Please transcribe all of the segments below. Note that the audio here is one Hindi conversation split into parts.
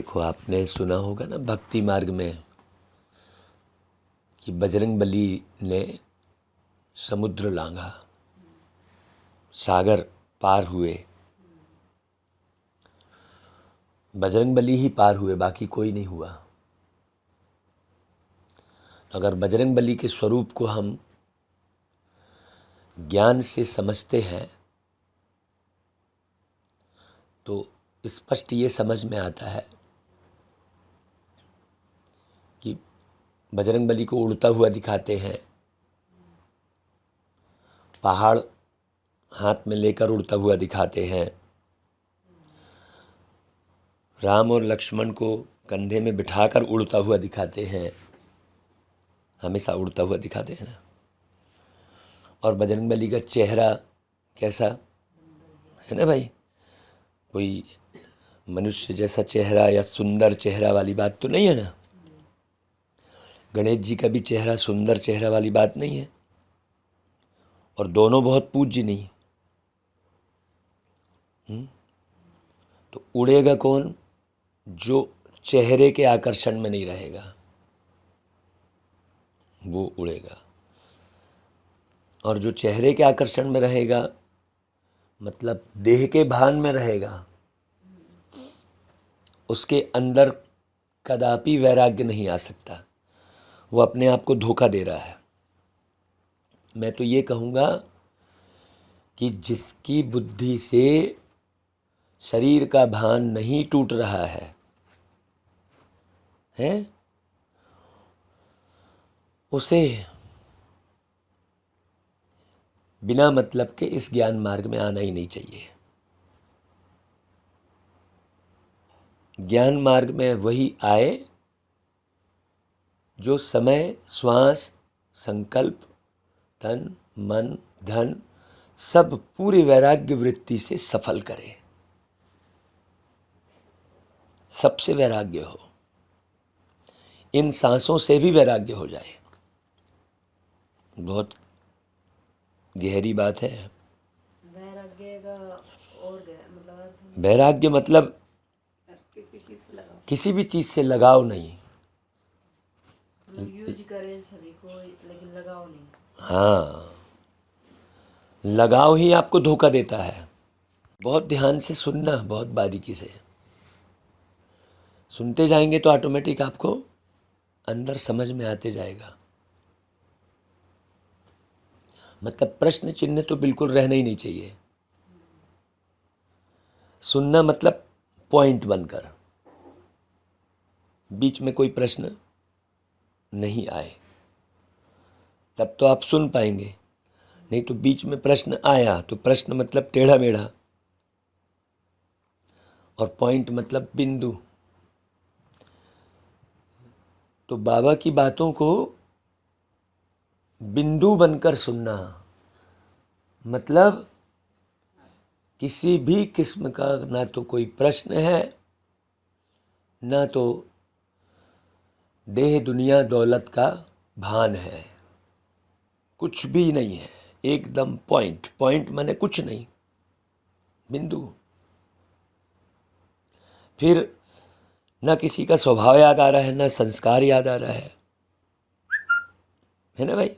देखो, आपने सुना होगा ना भक्ति मार्ग में कि बजरंगबली ने समुद्र लांघा, सागर पार हुए। बजरंगबली ही पार हुए, बाकी कोई नहीं हुआ। तो अगर बजरंगबली के स्वरूप को हम ज्ञान से समझते हैं तो स्पष्ट ये समझ में आता है कि बजरंगबली को उड़ता हुआ दिखाते हैं, पहाड़ हाथ में लेकर उड़ता हुआ दिखाते हैं, राम और लक्ष्मण को कंधे में बिठाकर उड़ता हुआ दिखाते हैं, हमेशा उड़ता हुआ दिखाते हैं ना। और बजरंगबली का चेहरा कैसा है ना भाई, कोई मनुष्य जैसा चेहरा या सुंदर चेहरा वाली बात तो नहीं है ना। गणेश जी का भी चेहरा सुंदर चेहरा वाली बात नहीं है, और दोनों बहुत पूज्य नहीं। तो उड़ेगा कौन? जो चेहरे के आकर्षण में नहीं रहेगा वो उड़ेगा, और जो चेहरे के आकर्षण में रहेगा मतलब देह के भान में रहेगा, उसके अंदर कदापि वैराग्य नहीं आ सकता। वो अपने आप को धोखा दे रहा है। मैं तो ये कहूँगा कि जिसकी बुद्धि से शरीर का भान नहीं टूट रहा है उसे बिना मतलब के इस ज्ञान मार्ग में आना ही नहीं चाहिए। ज्ञान मार्ग में वही आए जो समय, श्वास, संकल्प, तन, मन, धन सब पूरी वैराग्य वृत्ति से सफल करे, सबसे वैराग्य हो, इन सांसों से भी वैराग्य हो जाए। बहुत गहरी बात है। वैराग्य का और वैराग्य मतलब किसी भी चीज से लगाव नहीं। यूज करे सभी को, लेकिन लगाव नहीं। हाँ, लगाव ही आपको धोखा देता है। बहुत ध्यान से सुनना, बहुत बारीकी से सुनते जाएंगे तो ऑटोमेटिक आपको अंदर समझ में आते जाएगा। मतलब प्रश्न चिन्ह तो बिल्कुल रहना ही नहीं चाहिए। सुनना मतलब पॉइंट बनकर, बीच में कोई प्रश्न नहीं आए, तब तो आप सुन पाएंगे। नहीं तो बीच में प्रश्न आया तो प्रश्न मतलब टेढ़ा मेढ़ा, और पॉइंट मतलब बिंदु। तो बाबा की बातों को बिंदु बनकर सुनना मतलब किसी भी किस्म का ना तो कोई प्रश्न है, ना तो देह दुनिया दौलत का भान है, कुछ भी नहीं है। एकदम पॉइंट। पॉइंट माने कुछ नहीं, बिंदु। फिर ना किसी का स्वभाव याद आ रहा है, ना संस्कार याद आ रहा है ना भाई।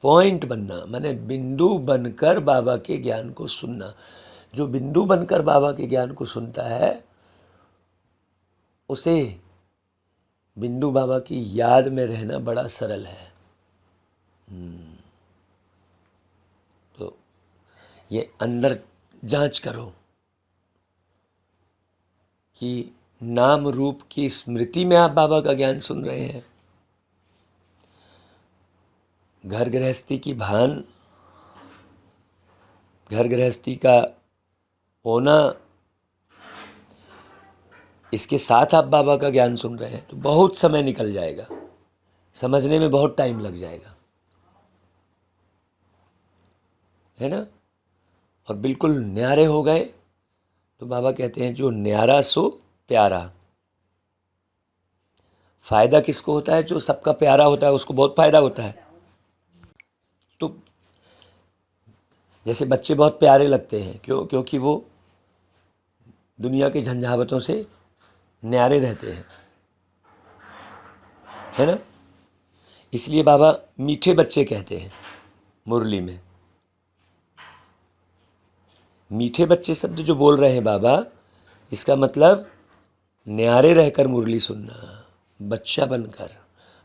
पॉइंट बनना माने बिंदु बनकर बाबा के ज्ञान को सुनना। जो बिंदु बनकर बाबा के ज्ञान को सुनता है उसे बिंदु बाबा की याद में रहना बड़ा सरल है। तो ये अंदर जांच करो कि नाम रूप की स्मृति में आप बाबा का ज्ञान सुन रहे हैं। घर गृहस्थी की भान, घर गृहस्थी का होना, इसके साथ आप बाबा का ज्ञान सुन रहे हैं तो बहुत समय निकल जाएगा, समझने में बहुत टाइम लग जाएगा, है ना। और बिल्कुल न्यारे हो गए तो बाबा कहते हैं जो न्यारा सो प्यारा। फायदा किसको होता है? जो सबका प्यारा होता है उसको बहुत फायदा होता है। तो जैसे बच्चे बहुत प्यारे लगते हैं, क्यों? क्योंकि वो दुनिया के झंझावतों से न्यारे रहते हैं, है ना। इसलिए बाबा मीठे बच्चे कहते हैं मुरली में। मीठे बच्चे शब्द जो बोल रहे हैं बाबा, इसका मतलब न्यारे रहकर मुरली सुनना, बच्चा बनकर।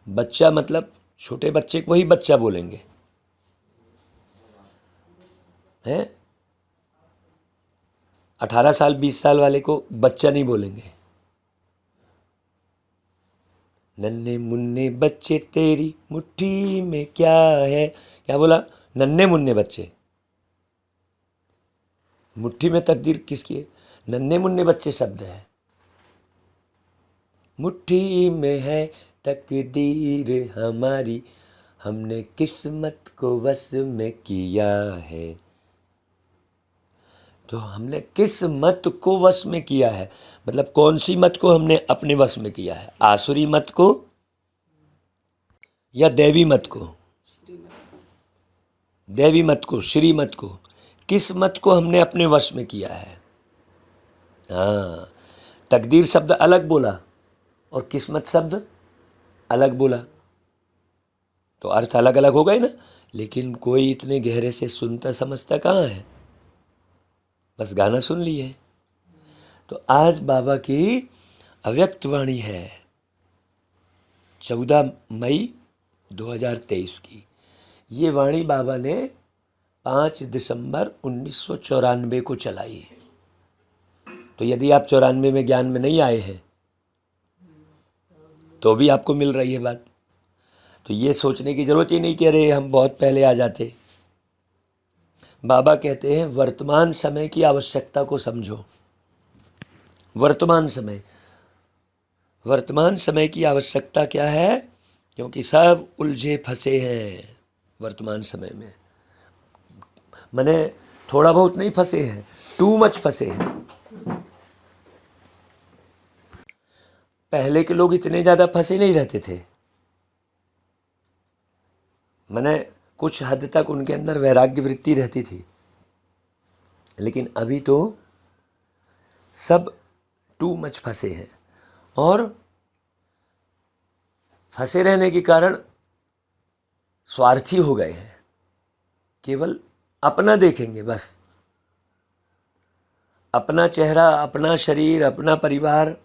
बच्चा मतलब छोटे बच्चे को ही बच्चा बोलेंगे, हैं। 18 साल 20 साल वाले को बच्चा नहीं बोलेंगे। नन्हे मुन्ने बच्चे तेरी मुट्ठी में क्या है, क्या बोला? नन्हे मुन्ने बच्चे। मुट्ठी में तकदीर किसकी है? नन्हे मुन्ने बच्चे शब्द है। मुट्ठी में है तकदीर हमारी, हमने किस्मत को वश में किया है। तो हमने किस मत को वश में किया है, मतलब कौन सी मत को हमने अपने वश में किया है? आसुरी मत को या दैवी मत को? दैवी मत को, श्री मत को। किस मत को हमने अपने वश में किया है? हाँ, तकदीर शब्द अलग बोला और किस्मत शब्द अलग बोला, तो अर्थ अलग अलग हो गए ना। लेकिन कोई इतने गहरे से सुनता समझता कहाँ है, बस गाना सुन लिए। तो आज बाबा की अव्यक्त वाणी है, 14 मई 2023 की। ये वाणी बाबा ने 5 दिसंबर 1994 को चलाई। तो यदि आप 94 में ज्ञान में नहीं आए हैं तो भी आपको मिल रही है बात। तो ये सोचने की ज़रूरत ही नहीं कि अरे हम बहुत पहले आ जाते। बाबा कहते हैं वर्तमान समय की आवश्यकता को समझो। वर्तमान समय, वर्तमान समय की आवश्यकता क्या है? क्योंकि सब उलझे फंसे हैं वर्तमान समय में। मैंने थोड़ा बहुत नहीं फंसे हैं, टू मच फंसे हैं। पहले के लोग इतने ज़्यादा फंसे नहीं रहते थे। मैंने कुछ हद तक उनके अंदर वैराग्य वृत्ति रहती थी, लेकिन अभी तो सब टू मच फंसे हैं। और फंसे रहने के कारण स्वार्थी हो गए हैं, केवल अपना देखेंगे बस। अपना चेहरा, अपना शरीर, अपना परिवार,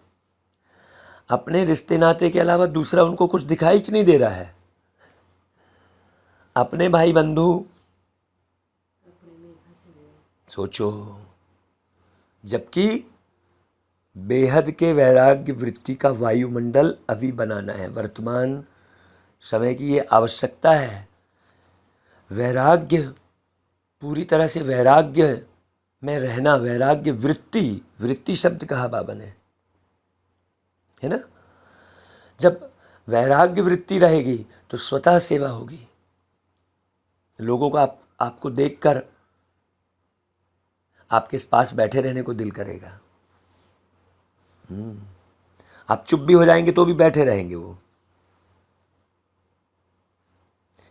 अपने रिश्ते नाते के अलावा दूसरा उनको कुछ दिखाई नहीं दे रहा है। अपने भाई बंधु, सोचो, जबकि बेहद के वैराग्य वृत्ति का वायुमंडल अभी बनाना है। वर्तमान समय की ये आवश्यकता है। वैराग्य, पूरी तरह से वैराग्य में रहना, वैराग्य वृत्ति, वृत्ति शब्द कहा बाबा ने, है ना। जब वैराग्य वृत्ति रहेगी तो स्वतः सेवा होगी। लोगों को आपको देखकर आपके पास बैठे रहने को दिल करेगा। आप चुप भी हो जाएंगे तो भी बैठे रहेंगे वो।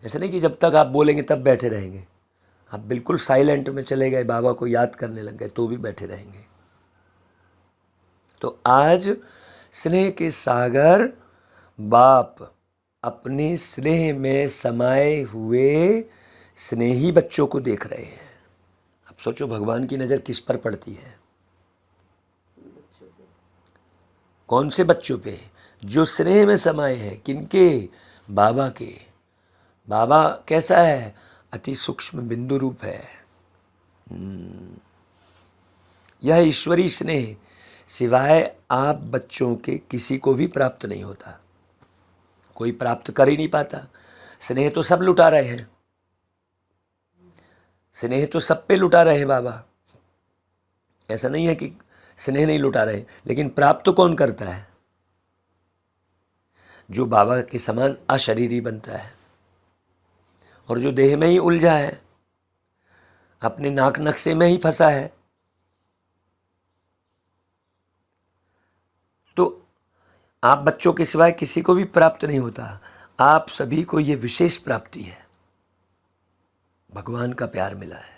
ऐसा नहीं कि जब तक आप बोलेंगे तब बैठे रहेंगे। आप बिल्कुल साइलेंट में चले गए, बाबा को याद करने लग गए, तो भी बैठे रहेंगे। तो आज स्नेह के सागर बाप अपने स्नेह में समाये हुए स्नेही बच्चों को देख रहे हैं। अब सोचो भगवान की नज़र किस पर पड़ती है? कौन से बच्चों पे? जो स्नेह में समाये हैं। किनके? बाबा के। बाबा कैसा है? अति सूक्ष्म बिंदु रूप है। यह ईश्वरी स्नेह सिवाय आप बच्चों के किसी को भी प्राप्त नहीं होता। कोई प्राप्त कर ही नहीं पाता। स्नेह तो सब लुटा रहे हैं, स्नेह तो सब पे लुटा रहे हैं बाबा। ऐसा नहीं है कि स्नेह नहीं लुटा रहे, लेकिन प्राप्त तो कौन करता है? जो बाबा के समान अशरीरी बनता है और जो देह में ही उलझा है, अपने नाक नक्शे में ही फंसा है। तो आप बच्चों के सिवाय किसी को भी प्राप्त नहीं होता। आप सभी को ये विशेष प्राप्ति है, भगवान का प्यार मिला है।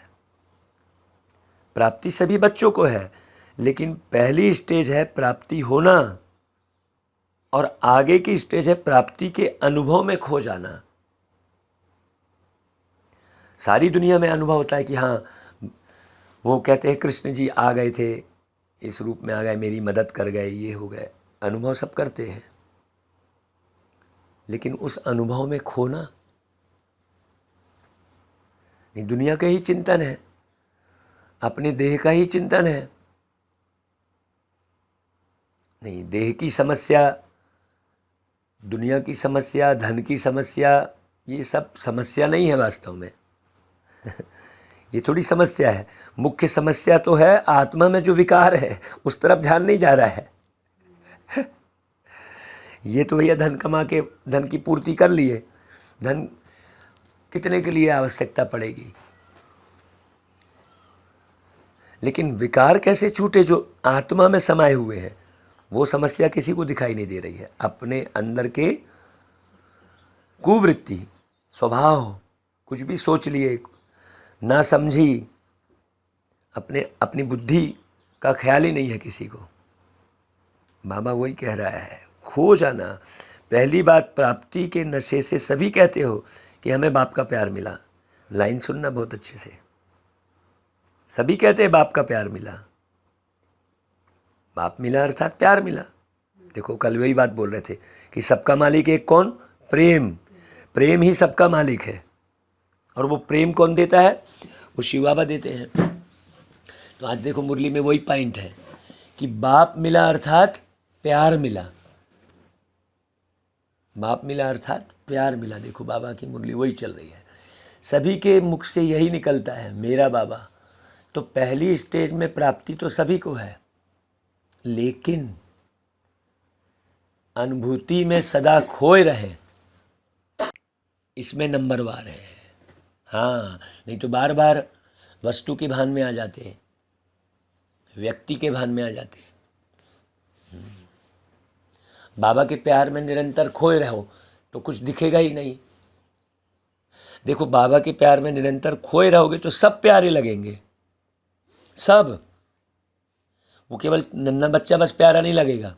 प्राप्ति सभी बच्चों को है, लेकिन पहली स्टेज है प्राप्ति होना, और आगे की स्टेज है प्राप्ति के अनुभव में खो जाना। सारी दुनिया में अनुभव होता है कि हाँ, वो कहते हैं कृष्ण जी आ गए थे, इस रूप में आ गए, मेरी मदद कर गए, ये हो गए, अनुभव सब करते हैं। लेकिन उस अनुभव में खोना नहीं, दुनिया का ही चिंतन है, अपने देह का ही चिंतन है। नहीं, देह की समस्या, दुनिया की समस्या, धन की समस्या, ये सब समस्या नहीं है वास्तव में। ये थोड़ी समस्या है। मुख्य समस्या तो है आत्मा में जो विकार है, उस तरफ ध्यान नहीं जा रहा है। ये तो भैया धन कमा के धन की पूर्ति कर लिए, धन कितने के लिए आवश्यकता पड़ेगी। लेकिन विकार कैसे छूटे जो आत्मा में समाये हुए हैं, वो समस्या किसी को दिखाई नहीं दे रही है। अपने अंदर के कुवृत्ति, स्वभाव, कुछ भी सोच लिए, ना समझी, अपनी बुद्धि का ख्याल ही नहीं है किसी को। बाबा वही कह रहा है, खो जाना। पहली बात, प्राप्ति के नशे से सभी कहते हो कि हमें बाप का प्यार मिला। लाइन सुनना बहुत अच्छे से, सभी कहते हैं बाप का प्यार मिला। बाप मिला अर्थात प्यार मिला। देखो कल वही बात बोल रहे थे कि सबका मालिक एक कौन? प्रेम। प्रेम ही सबका मालिक है। और वो प्रेम कौन देता है? वो शिव बाबा देते हैं। तो आज देखो मुरली में वही पॉइंट है कि बाप मिला अर्थात प्यार मिला। बाप मिला अर्थात प्यार मिला। देखो बाबा की मुरली वही चल रही है, सभी के मुख से यही निकलता है, मेरा बाबा। तो पहली स्टेज में प्राप्ति तो सभी को है, लेकिन अनुभूति में सदा खोए रहे, इसमें नंबरवार है। हाँ, नहीं तो बार बार वस्तु के भान में आ जाते हैं, व्यक्ति के भान में आ जाते हैं। बाबा के प्यार में निरंतर खोए रहो तो कुछ दिखेगा ही नहीं। देखो बाबा के प्यार में निरंतर खोए रहोगे तो सब प्यारे लगेंगे, सब। वो केवल नन्हा बच्चा बस प्यारा नहीं लगेगा।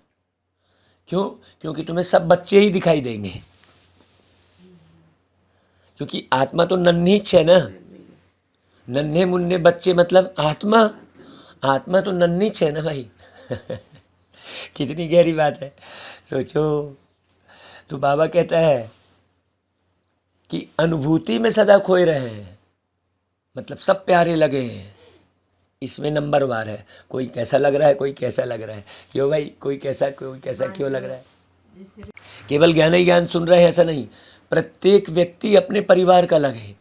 क्यों? क्योंकि तुम्हें सब बच्चे ही दिखाई देंगे, क्योंकि आत्मा तो नन्ही है ना। नन्हे मुन्ने बच्चे मतलब आत्मा, आत्मा तो नन्ही है ना भाई। कितनी गहरी बात है, सोचो। तो बाबा कहता है कि अनुभूति में सदा खोए रहे हैं, मतलब सब प्यारे लगे हैं, इसमें नंबरवार है। कोई कैसा लग रहा है, कोई कैसा लग रहा है। क्यों भाई? कोई कैसा क्यों लग रहा है? केवल ज्ञान ही ज्ञान सुन रहे हैं ऐसा नहीं, प्रत्येक व्यक्ति अपने परिवार का लगे।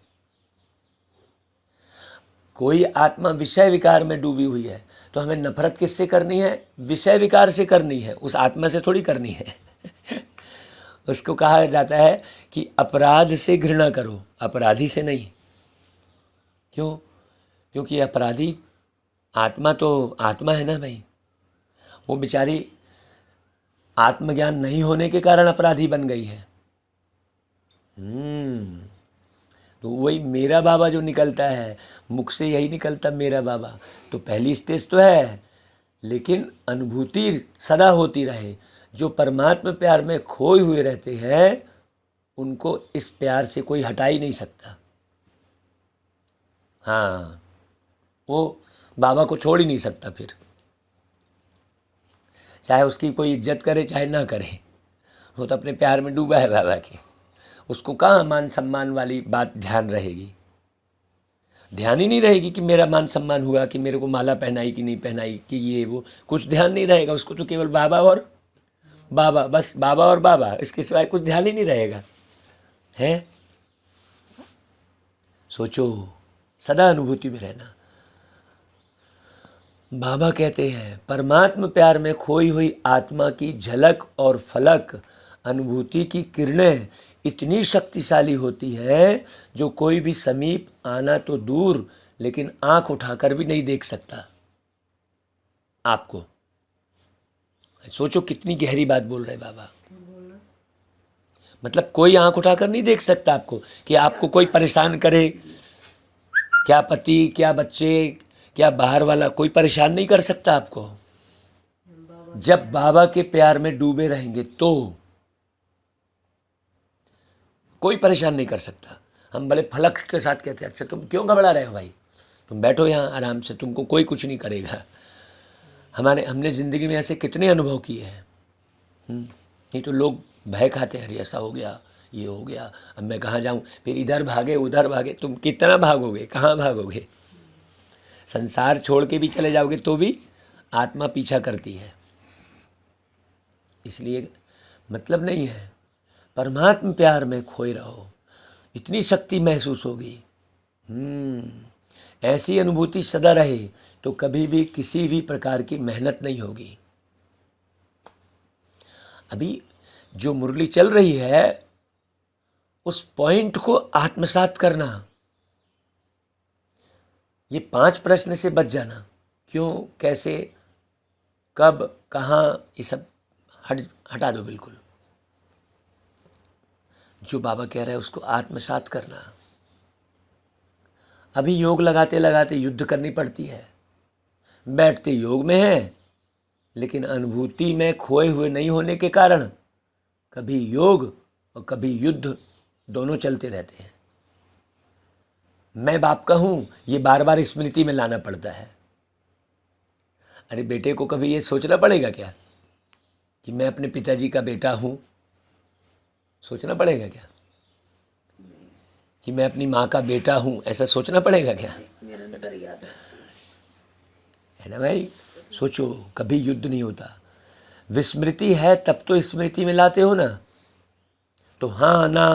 कोई आत्मा विषय विकार में डूबी हुई है तो हमें नफरत किससे करनी है? विषय विकार से करनी है, उस आत्मा से थोड़ी करनी है। उसको कहा जाता है कि अपराध से घृणा करो, अपराधी से नहीं। क्यों? क्योंकि अपराधी आत्मा तो आत्मा है ना भाई। वो बेचारी आत्मज्ञान नहीं होने के कारण अपराधी बन गई है। तो वही मेरा बाबा जो निकलता है, मुख से यही निकलता मेरा बाबा। तो पहली स्टेज तो है, लेकिन अनुभूति सदा होती रहे। जो परमात्मा प्यार में खोए हुए रहते हैं उनको इस प्यार से कोई हटा ही नहीं सकता। हाँ, वो बाबा को छोड़ ही नहीं सकता फिर, चाहे उसकी कोई इज्जत करे चाहे ना करे। वो तो अपने प्यार में डूबा है बाबा के। उसको कहाँ मान सम्मान वाली बात ध्यान रहेगी? ध्यान ही नहीं रहेगी कि मेरा मान सम्मान हुआ, कि मेरे को माला पहनाई कि नहीं पहनाई, कि ये वो, कुछ ध्यान नहीं रहेगा उसको। तो केवल बाबा और बाबा, बस बाबा और बाबा, इसके सिवाय कुछ ध्यान ही नहीं रहेगा। है? सोचो, सदा अनुभूति में रहना। बाबा कहते हैं परमात्मा प्यार में खोई हुई आत्मा की झलक और फलक, अनुभूति की किरणें इतनी शक्तिशाली होती है जो कोई भी समीप आना तो दूर, लेकिन आंख उठाकर भी नहीं देख सकता आपको। सोचो कितनी गहरी बात बोल रहे बाबा। मतलब कोई आंख उठाकर नहीं देख सकता आपको, कि आपको कोई परेशान करे, क्या पति, क्या बच्चे, क्या बाहर वाला, कोई परेशान नहीं कर सकता आपको। जब बाबा के प्यार में डूबे रहेंगे तो कोई परेशान नहीं कर सकता। हम बड़े फलक के साथ कहते हैं, अच्छा तुम क्यों घबरा रहे हो भाई, तुम बैठो यहाँ आराम से, तुमको कोई कुछ नहीं करेगा। हमने ज़िंदगी में ऐसे कितने अनुभव किए हैं। नहीं तो लोग भय खाते हैं, अरे ऐसा हो गया, ये हो गया, अब मैं कहाँ जाऊँ, फिर इधर भागे उधर भागे। तुम कितना भागोगे, कहाँ भागोगे? संसार छोड़ के भी चले जाओगे तो भी आत्मा पीछा करती है। इसलिए मतलब नहीं है, परमात्म प्यार में खोए रहो, इतनी शक्ति महसूस होगी। ऐसी अनुभूति सदा रहे तो कभी भी किसी भी प्रकार की मेहनत नहीं होगी। अभी जो मुरली चल रही है उस पॉइंट को आत्मसात करना, ये 5 प्रश्न से बच जाना, क्यों, कैसे, कब, कहाँ, ये सब हटा दो बिल्कुल। जो बाबा कह रहे हैं उसको आत्मसात करना। अभी योग लगाते लगाते युद्ध करनी पड़ती है, बैठते योग में है लेकिन अनुभूति में खोए हुए नहीं होने के कारण कभी योग और कभी युद्ध दोनों चलते रहते हैं। मैं बाप का हूँ, ये बार बार स्मृति में लाना पड़ता है। अरे बेटे को कभी ये सोचना पड़ेगा क्या कि मैं अपने पिताजी का बेटा हूँ? सोचना पड़ेगा क्या कि मैं अपनी माँ का बेटा हूँ? ऐसा सोचना पड़ेगा क्या? है ना भाई? सोचो, कभी युद्ध नहीं होता। विस्मृति है तब तो स्मृति में लाते हो ना। तो हाँ ना,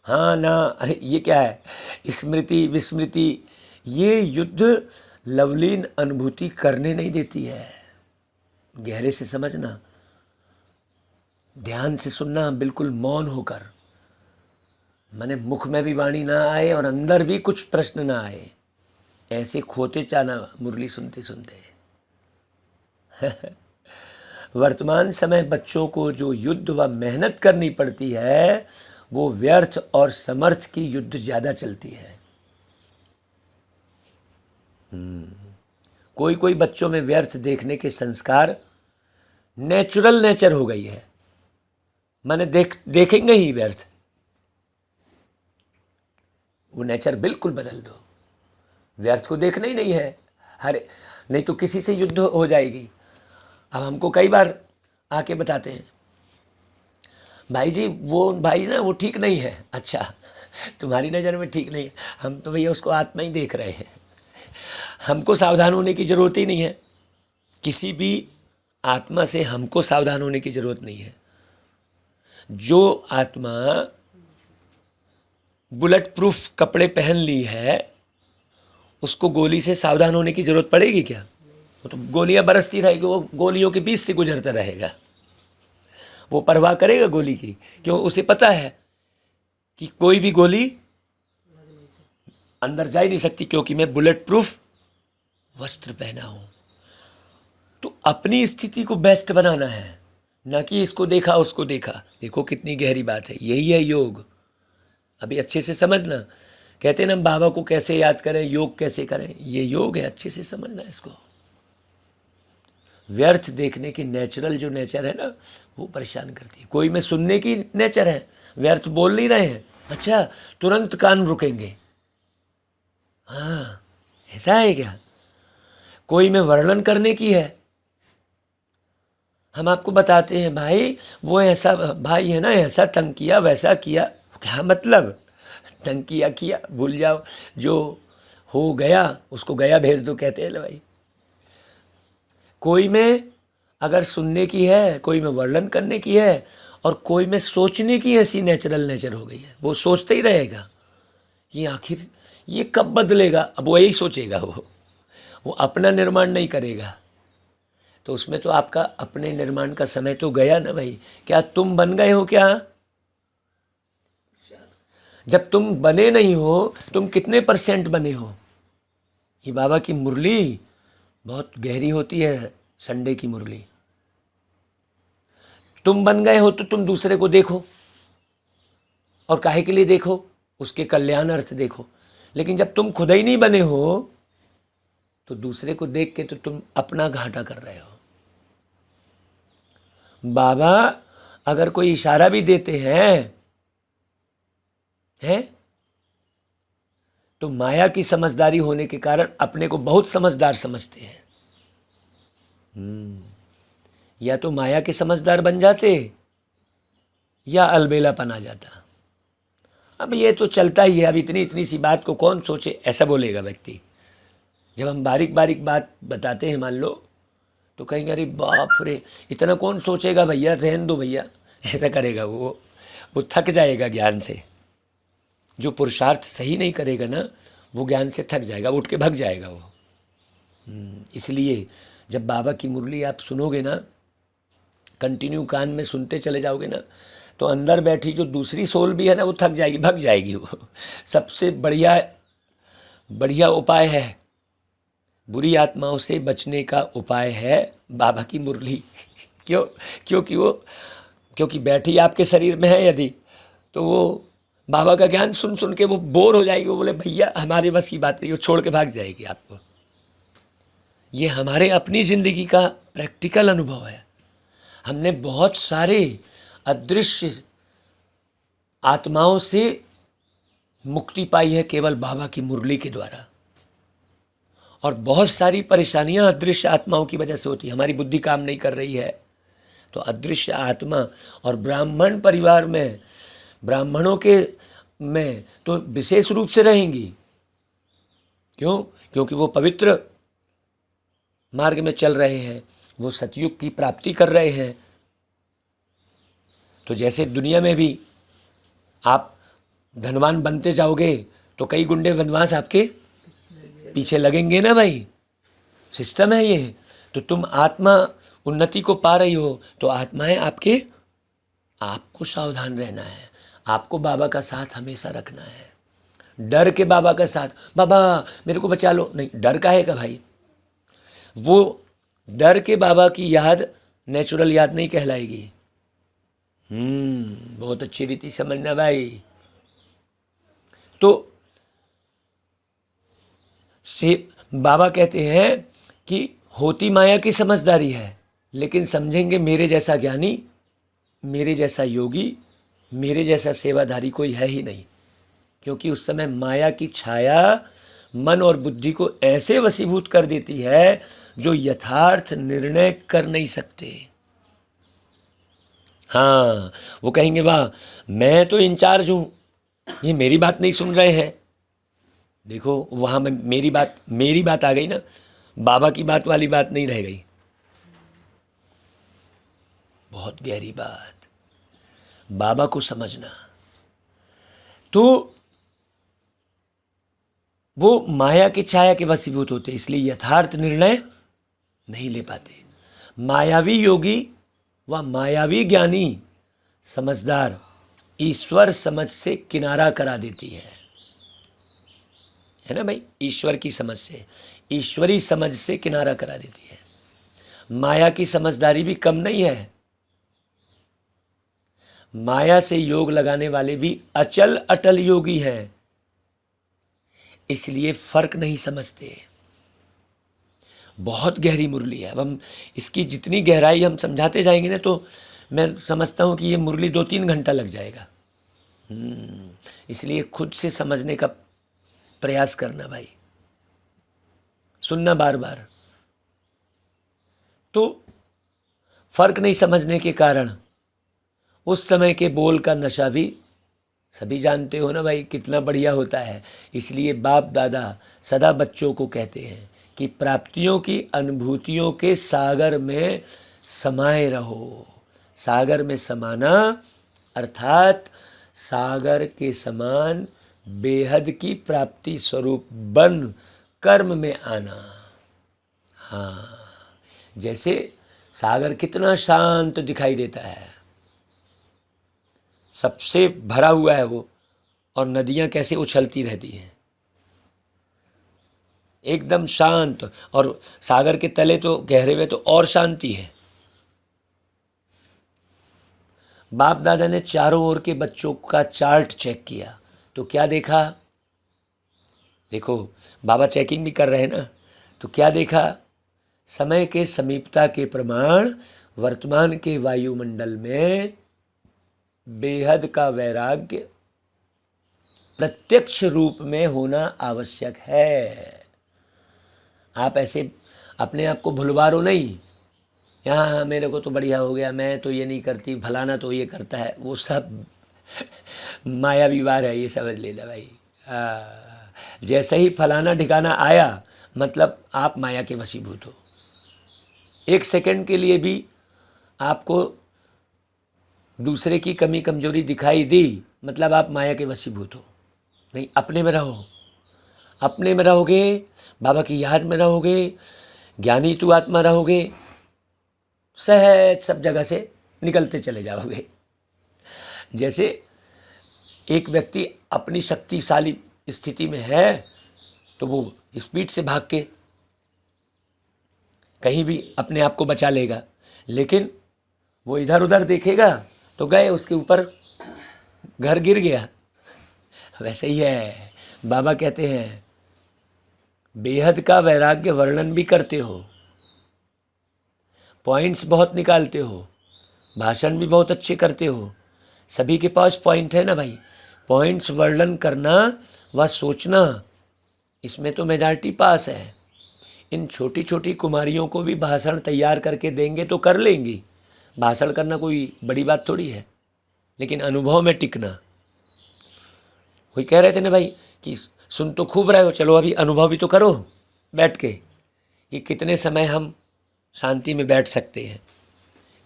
हाँ ना, अरे ये क्या है? स्मृति विस्मृति, ये युद्ध लवलीन अनुभूति करने नहीं देती है। गहरे से समझना, ध्यान से सुनना, बिल्कुल मौन होकर, माने मुख में भी वाणी ना आए और अंदर भी कुछ प्रश्न ना आए, ऐसे खोते जाना मुरली सुनते सुनते। वर्तमान समय बच्चों को जो युद्ध व मेहनत करनी पड़ती है वो व्यर्थ और समर्थ की युद्ध ज़्यादा चलती है। कोई कोई बच्चों में व्यर्थ देखने के संस्कार नेचुरल नेचर हो गई है, माने देखेंगे ही व्यर्थ। वो नेचर बिल्कुल बदल दो, व्यर्थ को देखना ही नहीं है। हरे नहीं तो किसी से युद्ध हो जाएगी। अब हमको कई बार आके बताते हैं, भाई जी वो भाई ना वो ठीक नहीं है। अच्छा, तुम्हारी नज़र में ठीक नहीं है, हम तो भैया उसको आत्मा ही देख रहे हैं। हमको सावधान होने की ज़रूरत ही नहीं है, किसी भी आत्मा से हमको सावधान होने की ज़रूरत नहीं है। जो आत्मा बुलेट प्रूफ कपड़े पहन ली है उसको गोली से सावधान होने की ज़रूरत पड़ेगी क्या? वो तो गोलियां बरसती रहेगी, वो गोलियों के बीच से गुजरता रहेगा। वो परवाह करेगा गोली की? क्यों? उसे पता है कि कोई भी गोली अंदर जा ही नहीं सकती, क्योंकि मैं बुलेट प्रूफ वस्त्र पहना हूँ। तो अपनी स्थिति को बेस्ट बनाना है, ना कि इसको देखा उसको देखा। देखो कितनी गहरी बात है, यही है योग। अभी अच्छे से समझना। कहते हैं ना बाबा को कैसे याद करें, योग कैसे करें, ये योग है, अच्छे से समझना इसको। व्यर्थ देखने की नेचुरल जो नेचर है ना वो परेशान करती है। कोई में सुनने की नेचर है, व्यर्थ बोल नहीं रहे हैं, अच्छा तुरंत कान रुकेंगे। हाँ, ऐसा है क्या? कोई में वर्णन करने की है, हम आपको बताते हैं भाई वो ऐसा भाई है ना, ऐसा तंग किया वैसा किया। क्या मतलब? तंग किया भूल जाओ, जो हो गया उसको गया भेज दो, कहते हैं ना भाई। कोई में अगर सुनने की है, कोई में वर्णन करने की है, और कोई में सोचने की ऐसी नेचुरल नेचर हो गई है। वो सोचते ही रहेगा कि आखिर ये कब बदलेगा। अब वो यही सोचेगा, वो अपना निर्माण नहीं करेगा। तो उसमें तो आपका अपने निर्माण का समय तो गया ना भाई। क्या तुम बन गए हो क्या? जब तुम बने नहीं हो, तुम कितने % बने हो? ये बाबा की मुरली बहुत गहरी होती है, संडे की मुरली। तुम बन गए हो तो तुम दूसरे को देखो, और काहे के लिए देखो? उसके कल्याण अर्थ देखो। लेकिन जब तुम खुद ही नहीं बने हो तो दूसरे को देख के तो तुम अपना घाटा कर रहे हो। बाबा अगर कोई इशारा भी देते हैं तो माया की समझदारी होने के कारण अपने को बहुत समझदार समझते हैं। या तो माया के समझदार बन जाते या अलबेलापन आ जाता। अब ये तो चलता ही है, अब इतनी इतनी सी बात को कौन सोचे, ऐसा बोलेगा व्यक्ति। जब हम बारीक बारीक बात बताते हैं मान लो, तो कहेंगे अरे बाप रे, इतना कौन सोचेगा भैया, रहने दो भैया, ऐसा करेगा वो थक जाएगा ज्ञान से। जो पुरुषार्थ सही नहीं करेगा ना, वो ज्ञान से थक जाएगा, उठ के भग जाएगा वो। इसलिए जब बाबा की मुरली आप सुनोगे ना, कंटिन्यू कान में सुनते चले जाओगे ना, तो अंदर बैठी जो दूसरी सोल भी है ना, वो थक जाएगी, भग जाएगी वो। सबसे बढ़िया उपाय है, बुरी आत्माओं से बचने का उपाय है बाबा की मुरली। क्योंकि बैठी आपके शरीर में है यदि, तो वो बाबा का ज्ञान सुन सुन के वो बोर हो जाएगी, वो बोले भैया हमारे बस की बात नहीं, वो छोड़ के भाग जाएगी आपको। ये हमारे अपनी ज़िंदगी का प्रैक्टिकल अनुभव है। हमने बहुत सारे अदृश्य आत्माओं से मुक्ति पाई है केवल बाबा की मुरली के द्वारा। और बहुत सारी परेशानियां अदृश्य आत्माओं की वजह से होती है। हमारी बुद्धि काम नहीं कर रही है तो अदृश्य आत्मा, और ब्राह्मण परिवार में, ब्राह्मणों के में तो विशेष रूप से रहेंगी। क्योंकि वो पवित्र मार्ग में चल रहे हैं, वो सतयुग की प्राप्ति कर रहे हैं। तो जैसे दुनिया में भी आप धनवान बनते जाओगे तो कई गुंडे बनवास आपके पीछे लगेंगे ना भाई, सिस्टम है ये। तो तुम आत्मा उन्नति को पा रही हो तो आत्माएं आपको सावधान रहना है, आपको बाबा का साथ हमेशा रखना है। डर के बाबा का साथ, बाबा मेरे को बचा लो, नहीं, डर काहे का भाई। वो डर के बाबा की याद नेचुरल याद नहीं कहलाएगी। बहुत अच्छी रीति समझना भाई। तो बाबा कहते हैं कि होती माया की समझदारी है, लेकिन समझेंगे मेरे जैसा ज्ञानी, मेरे जैसा योगी, मेरे जैसा सेवाधारी कोई है ही नहीं। क्योंकि उस समय माया की छाया मन और बुद्धि को ऐसे वशीभूत कर देती है जो यथार्थ निर्णय कर नहीं सकते। हाँ, वो कहेंगे वाह मैं तो इंचार्ज हूँ, ये मेरी बात नहीं सुन रहे हैं। देखो वहाँ में मेरी बात आ गई ना, बाबा की बात वाली बात नहीं रह गई। बहुत गहरी बात, बाबा को समझना। तो वो माया की छाया के वशीभूत होते, इसलिए यथार्थ निर्णय नहीं ले पाते। मायावी योगी व मायावी ज्ञानी समझदार ईश्वर समझ से किनारा करा देती है ना भाई। ईश्वर की समझ से, ईश्वरी समझ से किनारा करा देती है। माया की समझदारी भी कम नहीं है। माया से योग लगाने वाले भी अचल अटल योगी हैं, इसलिए फर्क नहीं समझते। बहुत गहरी मुरली है। अब हम इसकी जितनी गहराई हम समझाते जाएंगे ना, तो मैं समझता हूँ कि ये मुरली 2-3 घंटा लग जाएगा। इसलिए खुद से समझने का प्रयास करना भाई, सुनना बार बार। तो फर्क नहीं समझने के कारण उस समय के बोल का नशा भी सभी जानते हो ना भाई, कितना बढ़िया होता है। इसलिए बाप दादा सदा बच्चों को कहते हैं कि प्राप्तियों की अनुभूतियों के सागर में समाये रहो। सागर में समाना अर्थात सागर के समान बेहद की प्राप्ति स्वरूप बन कर्म में आना। हाँ, जैसे सागर कितना शांत दिखाई देता है, सबसे भरा हुआ है वो, और नदियाँ कैसे उछलती रहती हैं, एकदम शांत। और सागर के तले तो गहरे में तो और शांति है। बाप दादा ने चारों ओर के बच्चों का चार्ट चेक किया तो क्या देखा? देखो बाबा चेकिंग भी कर रहे हैं ना, तो क्या देखा समय के समीपता के प्रमाण वर्तमान के वायुमंडल में बेहद का वैराग्य प्रत्यक्ष रूप में होना आवश्यक है। आप ऐसे अपने आप को भुलवारो नहीं, यहाँ मेरे को तो बढ़िया हो गया, मैं तो ये नहीं करती, फलाना तो ये करता है, वो सब माया विवार है, ये समझ लेना भाई। जैसे ही फलाना ठिकाना आया मतलब आप माया के वशीभूत हो। एक सेकंड के लिए भी आपको दूसरे की कमी कमजोरी दिखाई दी मतलब आप माया के वशीभूत हो। नहीं, अपने में रहो, अपने में रहोगे, बाबा की याद में रहोगे, ज्ञानी तू आत्मा रहोगे, सहज सब जगह से निकलते चले जाओगे। जैसे एक व्यक्ति अपनी शक्तिशाली स्थिति में है तो वो स्पीड से भाग के कहीं भी अपने आप को बचा लेगा, लेकिन वो इधर उधर देखेगा तो गए, उसके ऊपर घर गिर गया। वैसे ही है, बाबा कहते हैं बेहद का वैराग्य वर्णन भी करते हो, पॉइंट्स बहुत निकालते हो, भाषण भी बहुत अच्छे करते हो, सभी के पास पॉइंट है ना भाई। पॉइंट्स वर्णन करना व सोचना, इसमें तो मेजॉरिटी पास है। इन छोटी छोटी कुमारियों को भी भाषण तैयार करके देंगे तो कर लेंगी। भाषण करना कोई बड़ी बात थोड़ी है, लेकिन अनुभव में टिकना। कोई कह रहे थे ना भाई कि सुन तो खूब रहे हो, चलो अभी अनुभव भी तो करो बैठ के, कि कितने समय हम शांति में बैठ सकते हैं,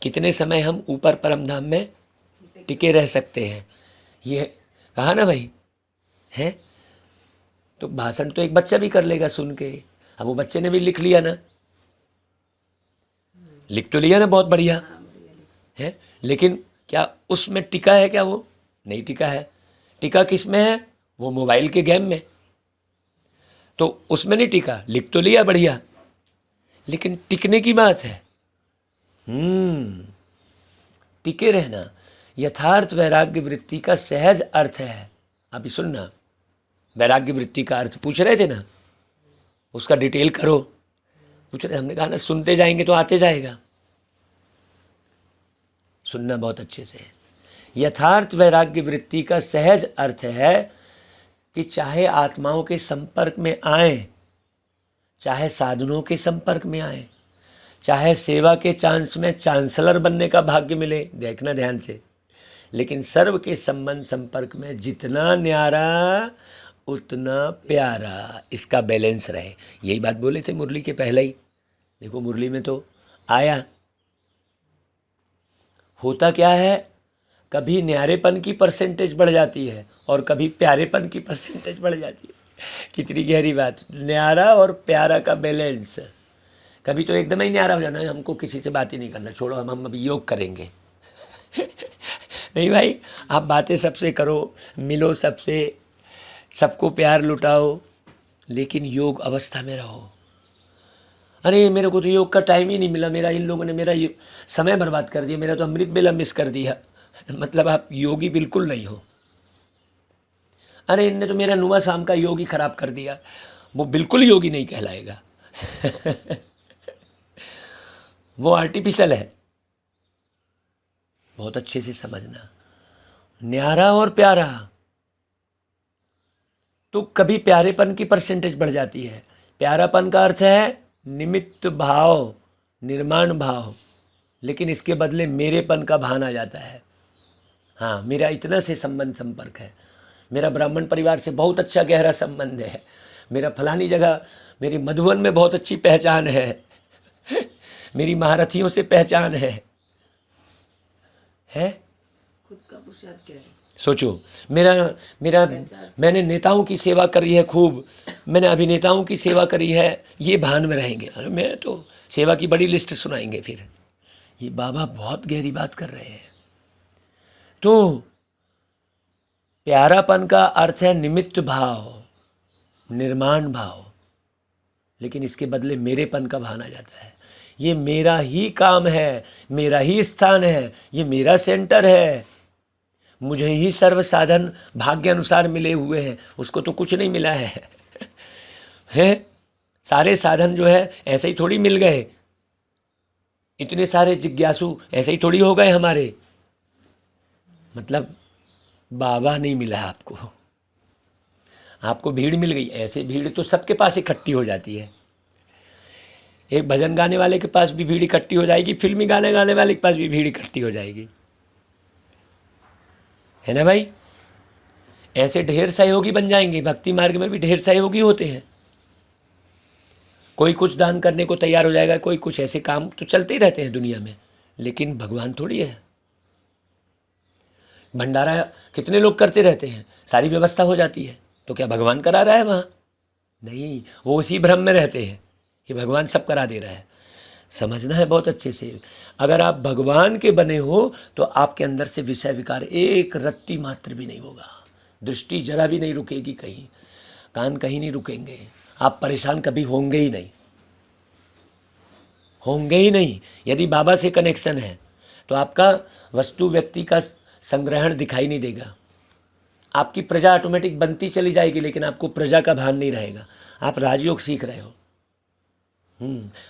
कितने समय हम ऊपर परमधाम में टिके रह सकते हैं। ये कहा ना भाई है, तो भाषण तो एक बच्चा भी कर लेगा सुन के। अब वो बच्चे ने भी लिख लिया ना, लिख तो लिया ना, बहुत बढ़िया है, लेकिन क्या उसमें टिका है? क्या वो नहीं टिका है। टिका किस में है? वो मोबाइल के गेम में, तो उसमें नहीं टिका। लिख तो लिया बढ़िया, लेकिन टिकने की बात है। टिके रहना यथार्थ वैराग्य वृत्ति का सहज अर्थ है। अभी सुनना, वैराग्य वृत्ति का अर्थ पूछ रहे थे ना, उसका डिटेल करो। पूछ रहे, हमने कहा ना सुनते जाएंगे तो आते जाएगा। सुनना बहुत अच्छे से। यथार्थ वैराग्य वृत्ति का सहज अर्थ है कि चाहे आत्माओं के संपर्क में आए, चाहे साधनों के संपर्क में आए, चाहे सेवा के चांस में चांसलर बनने का भाग्य मिले, देखना ध्यान से, लेकिन सर्व के संबंध संपर्क में जितना न्यारा उतना प्यारा, इसका बैलेंस रहे। यही बात बोले थे मुरली के पहले ही। देखो मुरली में तो आया। होता क्या है, कभी न्यारेपन की परसेंटेज बढ़ जाती है और कभी प्यारेपन की परसेंटेज बढ़ जाती है। कितनी गहरी बात, न्यारा और प्यारा का बैलेंस। कभी तो एकदम ही न्यारा हो जाना है, हमको किसी से बात ही नहीं करना, छोड़ो हम अभी योग करेंगे। नहीं भाई, आप बातें सबसे करो, मिलो सबसे, सबको प्यार लुटाओ, लेकिन योग अवस्था में रहो। अरे मेरे को तो योग का टाइम ही नहीं मिला, मेरा इन लोगों ने मेरा ये समय बर्बाद कर दिया, मेरा तो अमृत बेला मिस कर दिया। मतलब आप योगी बिल्कुल नहीं हो। अरे इनने तो मेरा नुमा शाम का योग ही खराब कर दिया, वो बिल्कुल योगी नहीं कहलाएगा। वो आर्टिफिशियल है। बहुत अच्छे से समझना, न्यारा और प्यारा, तो कभी प्यारेपन की परसेंटेज बढ़ जाती है। प्यारापन का अर्थ है निमित्त भाव, निर्माण भाव, लेकिन इसके बदले मेरेपन का भान आ जाता है। हाँ, मेरा इतना से संबंध संपर्क है, मेरा ब्राह्मण परिवार से बहुत अच्छा गहरा संबंध है, मेरा फलानी जगह, मेरी मधुबन में बहुत अच्छी पहचान है, मेरी महारथियों से पहचान है। खुद का पुरुषार्थ क्या है? सोचो, मैंने नेताओं की सेवा करी है खूब, मैंने अभिनेताओं की सेवा करी है, ये भान में रहेंगे। अरे मैं तो सेवा की बड़ी लिस्ट सुनाएंगे फिर। ये बाबा बहुत गहरी बात कर रहे हैं। तो प्यारापन का अर्थ है निमित्त भाव, निर्माण भाव, लेकिन इसके बदले मेरेपन का भान आ जाता है। ये मेरा ही काम है, मेरा ही स्थान है, ये मेरा सेंटर है, मुझे ही सर्व साधन भाग्य अनुसार मिले हुए हैं, उसको तो कुछ नहीं मिला है। सारे साधन जो है ऐसे ही थोड़ी मिल गए, इतने सारे जिज्ञासु ऐसे ही थोड़ी हो गए हमारे। मतलब बाबा नहीं मिला आपको, आपको भीड़ मिल गई। ऐसे भीड़ तो सबके पास इकट्ठी हो जाती है। एक भजन गाने वाले के पास भी भीड़ इकट्ठी हो जाएगी, फिल्मी गाने गाने वाले के पास भी भीड़ इकट्ठी हो जाएगी, है ना भाई। ऐसे ढेर सहयोगी बन जाएंगे। भक्ति मार्ग में भी ढेर सहयोगी होते हैं। कोई कुछ दान करने को तैयार हो जाएगा, कोई कुछ। ऐसे काम तो चलते ही रहते हैं दुनिया में, लेकिन भगवान थोड़ी है। भंडारा कितने लोग करते रहते हैं, सारी व्यवस्था हो जाती है, तो क्या भगवान करा रहा है वहाँ? नहीं, वो उसी भ्रम में रहते हैं कि भगवान सब करा दे रहा है। समझना है बहुत अच्छे से। अगर आप भगवान के बने हो तो आपके अंदर से विषय विकार एक रत्ती मात्र भी नहीं होगा। दृष्टि जरा भी नहीं रुकेगी कहीं, कान कहीं नहीं रुकेंगे। आप परेशान कभी होंगे ही नहीं, होंगे ही नहीं। यदि बाबा से कनेक्शन है तो आपका वस्तु व्यक्ति का संग्रहण दिखाई नहीं देगा। आपकी प्रजा ऑटोमेटिक बनती चली जाएगी, लेकिन आपको प्रजा का भान नहीं रहेगा। आप राजयोग सीख रहे हो।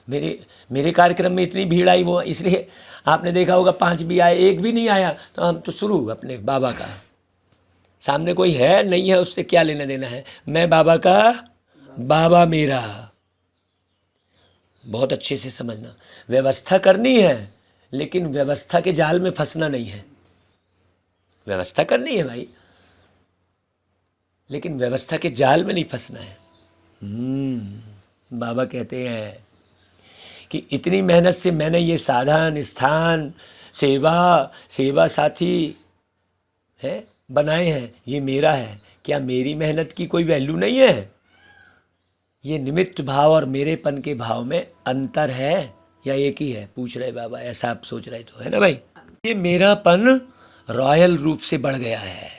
मेरे कार्यक्रम में इतनी भीड़ आई, वो इसलिए आपने देखा होगा 5 भी आए, 1 भी नहीं आया, तो हम तो शुरू अपने बाबा का। सामने कोई है नहीं है, उससे क्या लेना देना है। मैं बाबा का, बाबा मेरा। बहुत अच्छे से समझना। व्यवस्था करनी है, लेकिन व्यवस्था के जाल में फंसना नहीं है। व्यवस्था करनी है भाई, लेकिन व्यवस्था के जाल में नहीं फंसना है। बाबा कहते हैं कि इतनी मेहनत से मैंने ये साधन, स्थान, सेवा साथी है बनाए हैं, ये मेरा है। क्या मेरी मेहनत की कोई वैल्यू नहीं है? ये निमित्त भाव और मेरेपन के भाव में अंतर है या एक ही है? पूछ रहे बाबा। ऐसा आप सोच रहे तो, है ना भाई। ये मेरापन रॉयल रूप से बढ़ गया है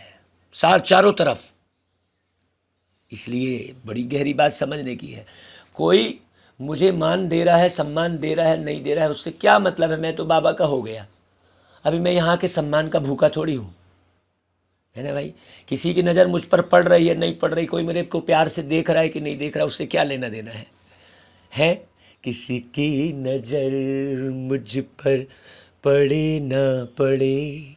चारों तरफ। इसलिए बड़ी गहरी बात समझने की है। कोई मुझे मान दे रहा है, सम्मान दे रहा है, नहीं दे रहा है, उससे क्या मतलब है। मैं तो बाबा का हो गया। अभी मैं यहाँ के सम्मान का भूखा थोड़ी हूँ, है ना भाई। किसी की नज़र मुझ पर पड़ रही है, नहीं पड़ रही, कोई मेरे को प्यार से देख रहा है कि नहीं देख रहा, उससे क्या लेना देना है? किसी की नज़र मुझ पर पड़े ना पड़े,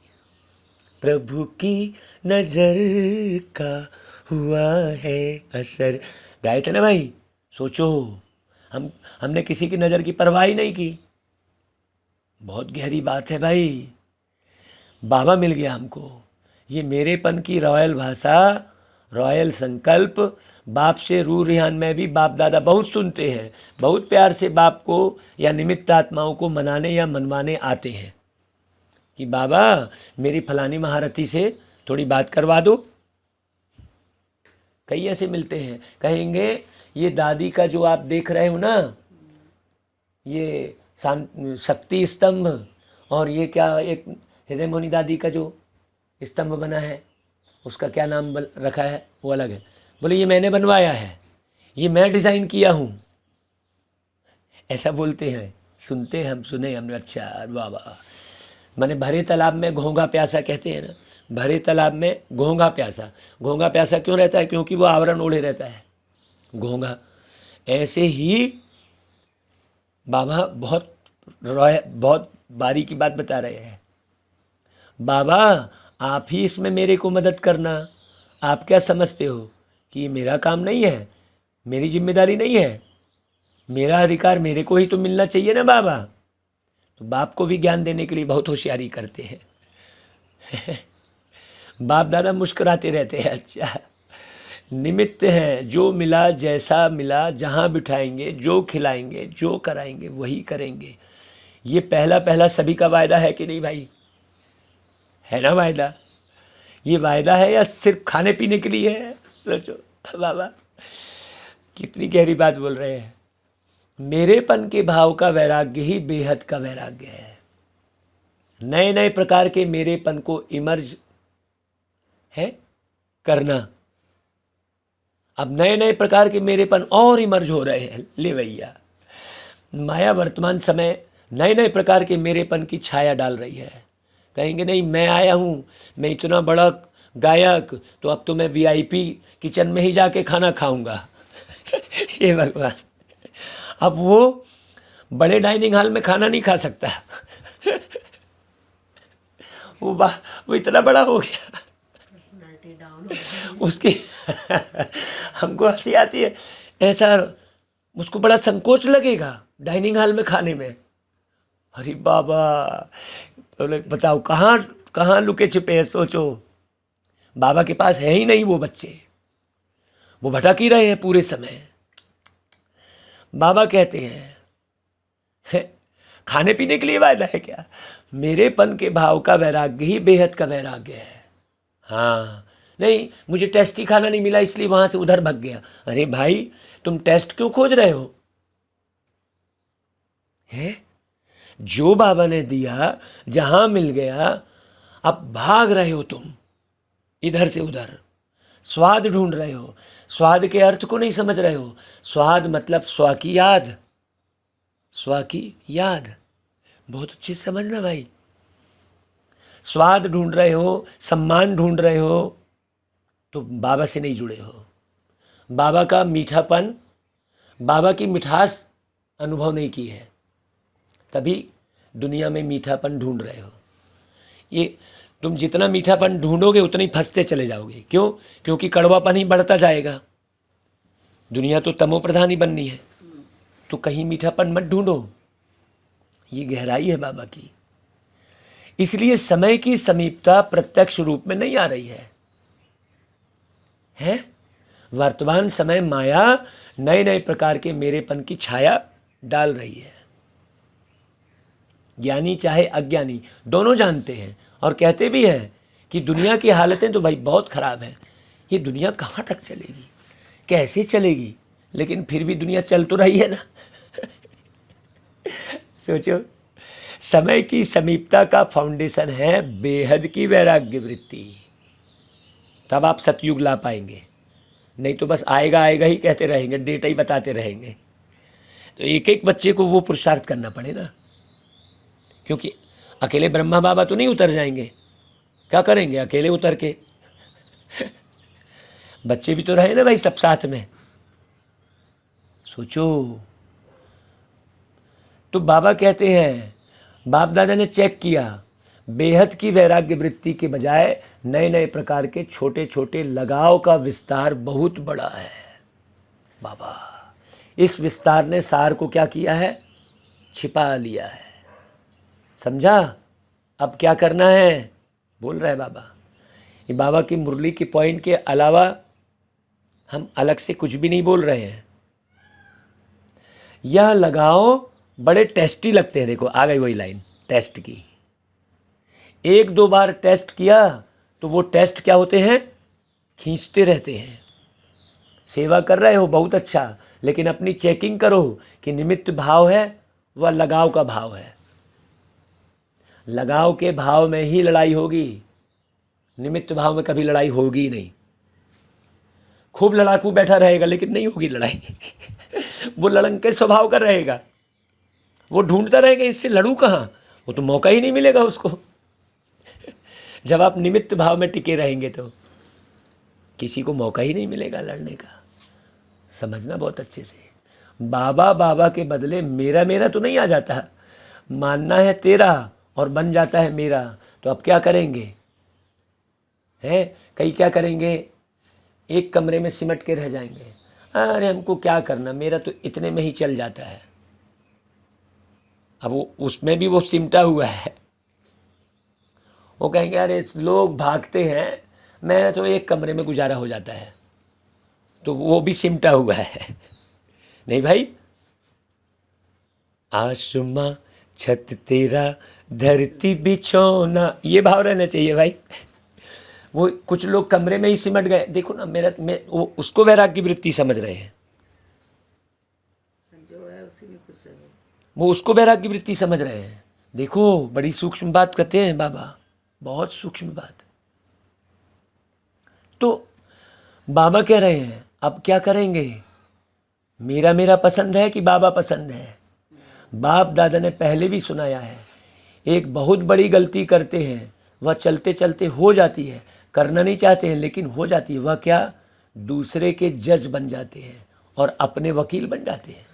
प्रभु की नज़र का हुआ है असर। गाए थे ना भाई। सोचो, हमने किसी की नज़र की परवाह ही नहीं की। बहुत गहरी बात है भाई। बाबा मिल गया हमको। ये मेरेपन की रॉयल भाषा, रॉयल संकल्प, बाप से रूह रिहान में भी बाप दादा बहुत सुनते हैं। बहुत प्यार से बाप को या निमित्त आत्माओं को मनाने या मनवाने आते हैं कि बाबा मेरी फलानी महारथी से थोड़ी बात करवा दो। कई ऐसे मिलते हैं, कहेंगे ये दादी का जो आप देख रहे हो ना, ये शक्ति स्तंभ, और ये क्या एक हृदय मोहिनी दादी का जो स्तंभ बना है, उसका क्या नाम रखा है, वो अलग है। बोले ये मैंने बनवाया है, ये मैं डिज़ाइन किया हूँ। ऐसा बोलते हैं, सुनते हैं हम, सुने हमने। अच्छा बाबा, मैंने भरे तालाब में घोंघा प्यासा कहते हैं ना, भरे तालाब में घोंघा प्यासा। घोंघा प्यासा क्यों रहता है? क्योंकि वो आवरण ओढ़े रहता है, घोंघा। ऐसे ही बाबा बहुत बारीकी बात बता रहे हैं। बाबा आप ही इसमें मेरे को मदद करना। आप क्या समझते हो कि ये मेरा काम नहीं है, मेरी जिम्मेदारी नहीं है, मेरा अधिकार मेरे को ही तो मिलना चाहिए ना बाबा। तो बाप को भी ज्ञान देने के लिए बहुत होशियारी करते हैं। बाप दादा मुस्कुराते रहते हैं। अच्छा, निमित्त हैं, जो मिला जैसा मिला, जहाँ बिठाएंगे, जो खिलाएंगे, जो कराएंगे वही करेंगे। ये पहला सभी का वायदा है कि नहीं भाई? है ना वायदा? ये वायदा है या सिर्फ खाने पीने के लिए है? सोचो बाबा कितनी गहरी बात बोल रहे हैं। मेरेपन के भाव का वैराग्य ही बेहद का वैराग्य है। नए नए प्रकार के मेरेपन को इमर्ज है करना। अब नए नए प्रकार के मेरेपन और इमर्ज हो रहे हैं। ले भैया, माया वर्तमान समय नए नए प्रकार के मेरेपन की छाया डाल रही है। कहेंगे नहीं मैं आया हूँ, मैं इतना बड़ा गायक, तो अब तो मैं VIP किचन में ही जाके खाना खाऊंगा। हे भगवान, अब वो बड़े डाइनिंग हॉल में खाना नहीं खा सकता। वो इतना बड़ा हो गया उसकी हमको हंसी आती है, ऐसा उसको बड़ा संकोच लगेगा डाइनिंग हॉल में खाने में। अरे बाबा, बोले बताओ कहाँ कहाँ लुके छिपे हैं, सोचो। बाबा के पास है ही नहीं वो बच्चे, वो भटक ही रहे हैं पूरे समय। बाबा कहते हैं खाने पीने के लिए वायदा है क्या? मेरेपन के भाव का वैराग्य ही बेहद का वैराग्य है। हाँ, नहीं मुझे टेस्टी खाना नहीं मिला इसलिए वहां से उधर भाग गया। अरे भाई, तुम टेस्ट क्यों खोज रहे हो? है जो बाबा ने दिया, जहां मिल गया, अब भाग रहे हो तुम इधर से उधर, स्वाद ढूंढ रहे हो। स्वाद के अर्थ को नहीं समझ रहे हो। स्वाद मतलब स्व की याद, स्व की याद। बहुत अच्छे से समझना भाई। स्वाद ढूंढ रहे हो, सम्मान ढूंढ रहे हो, तो बाबा से नहीं जुड़े हो। बाबा का मीठापन, बाबा की मिठास अनुभव नहीं की है, तभी दुनिया में मीठापन ढूंढ रहे हो। ये तुम जितना मीठापन ढूंढोगे उतना ही फंसते चले जाओगे। क्यों? क्योंकि कड़वापन ही बढ़ता जाएगा। दुनिया तो तमो प्रधान ही बननी है, तो कहीं मीठापन मत ढूंढो। ये गहराई है बाबा की। इसलिए समय की समीपता प्रत्यक्ष रूप में नहीं आ रही है। वर्तमान समय माया नए नए प्रकार के मेरेपन की छाया डाल रही है। ज्ञानी चाहे अज्ञानी दोनों जानते हैं और कहते भी हैं कि दुनिया की हालतें तो भाई बहुत खराब हैं। ये दुनिया कहाँ तक चलेगी, कैसे चलेगी? लेकिन फिर भी दुनिया चल तो रही है ना। सोचो, समय की समीपता का फाउंडेशन है बेहद की वैराग्य वृत्ति। तब आप सतयुग ला पाएंगे, नहीं तो बस आएगा आएगा ही कहते रहेंगे, डेटा ही बताते रहेंगे। तो एक एक बच्चे को वो पुरुषार्थ करना पड़े ना, क्योंकि अकेले ब्रह्मा बाबा तो नहीं उतर जाएंगे। क्या करेंगे अकेले उतर के? बच्चे भी तो रहे ना भाई सब साथ में। सोचो, तो बाबा कहते हैं, बाप दादा ने चेक किया, बेहद की वैराग्य वृत्ति के बजाय नए नए प्रकार के छोटे छोटे लगाव का विस्तार बहुत बड़ा है। बाबा इस विस्तार ने सार को क्या किया है? छिपा लिया है। समझा? अब क्या करना है? बोल रहा है बाबा। ये बाबा की मुरली की पॉइंट के अलावा हम अलग से कुछ भी नहीं बोल रहे हैं। यह लगाव बड़े टेस्टी लगते हैं। देखो आ गई वही लाइन टेस्ट की। एक दो बार टेस्ट किया तो वो टेस्ट क्या होते हैं? खींचते रहते हैं। सेवा कर रहे हो बहुत अच्छा, लेकिन अपनी चेकिंग करो कि निमित्त भाव है वह लगाव का भाव है। लगाव के भाव में ही लड़ाई होगी, निमित्त भाव में कभी लड़ाई होगी नहीं। खूब लड़ाकू बैठा रहेगा लेकिन नहीं होगी लड़ाई। वो लड़ंके स्वभाव का रहेगा, वो ढूंढता रहेगा इससे लड़ूं कहाँ, वो तो मौका ही नहीं मिलेगा उसको। जब आप निमित्त भाव में टिके रहेंगे तो किसी को मौका ही नहीं मिलेगा लड़ने का। समझना बहुत अच्छे से। बाबा बाबा के बदले मेरा मेरा तो नहीं आ जाता, मानना है तेरा और बन जाता है मेरा। तो अब क्या करेंगे? कई क्या करेंगे? एक कमरे में सिमट के रह जाएंगे। अरे हमको क्या करना, मेरा तो इतने में ही चल जाता है। अब वो उसमें भी वो सिमटा हुआ है। वो कहेंगे अरे लोग भागते हैं, मेरा तो एक कमरे में गुजारा हो जाता है। तो वो भी सिमटा हुआ है। नहीं भाई, आसमां छत तेरा धरती बिछौना, ये भाव रहना चाहिए भाई। वो कुछ लोग कमरे में ही सिमट गए। देखो ना, वो उसको वैराग्य वृत्ति समझ रहे हैं, जो है उसी में खुश है। वो उसको वैराग्य वृत्ति समझ रहे हैं। देखो बड़ी सूक्ष्म बात करते हैं बाबा, बहुत सूक्ष्म बात। तो बाबा कह रहे हैं अब क्या करेंगे? मेरा मेरा पसंद है कि बाबा पसंद है? बाप दादा ने पहले भी सुनाया है, एक बहुत बड़ी गलती करते हैं, वह चलते चलते हो जाती है। करना नहीं चाहते हैं लेकिन हो जाती है। वह क्या? दूसरे के जज बन जाते हैं और अपने वकील बन जाते हैं।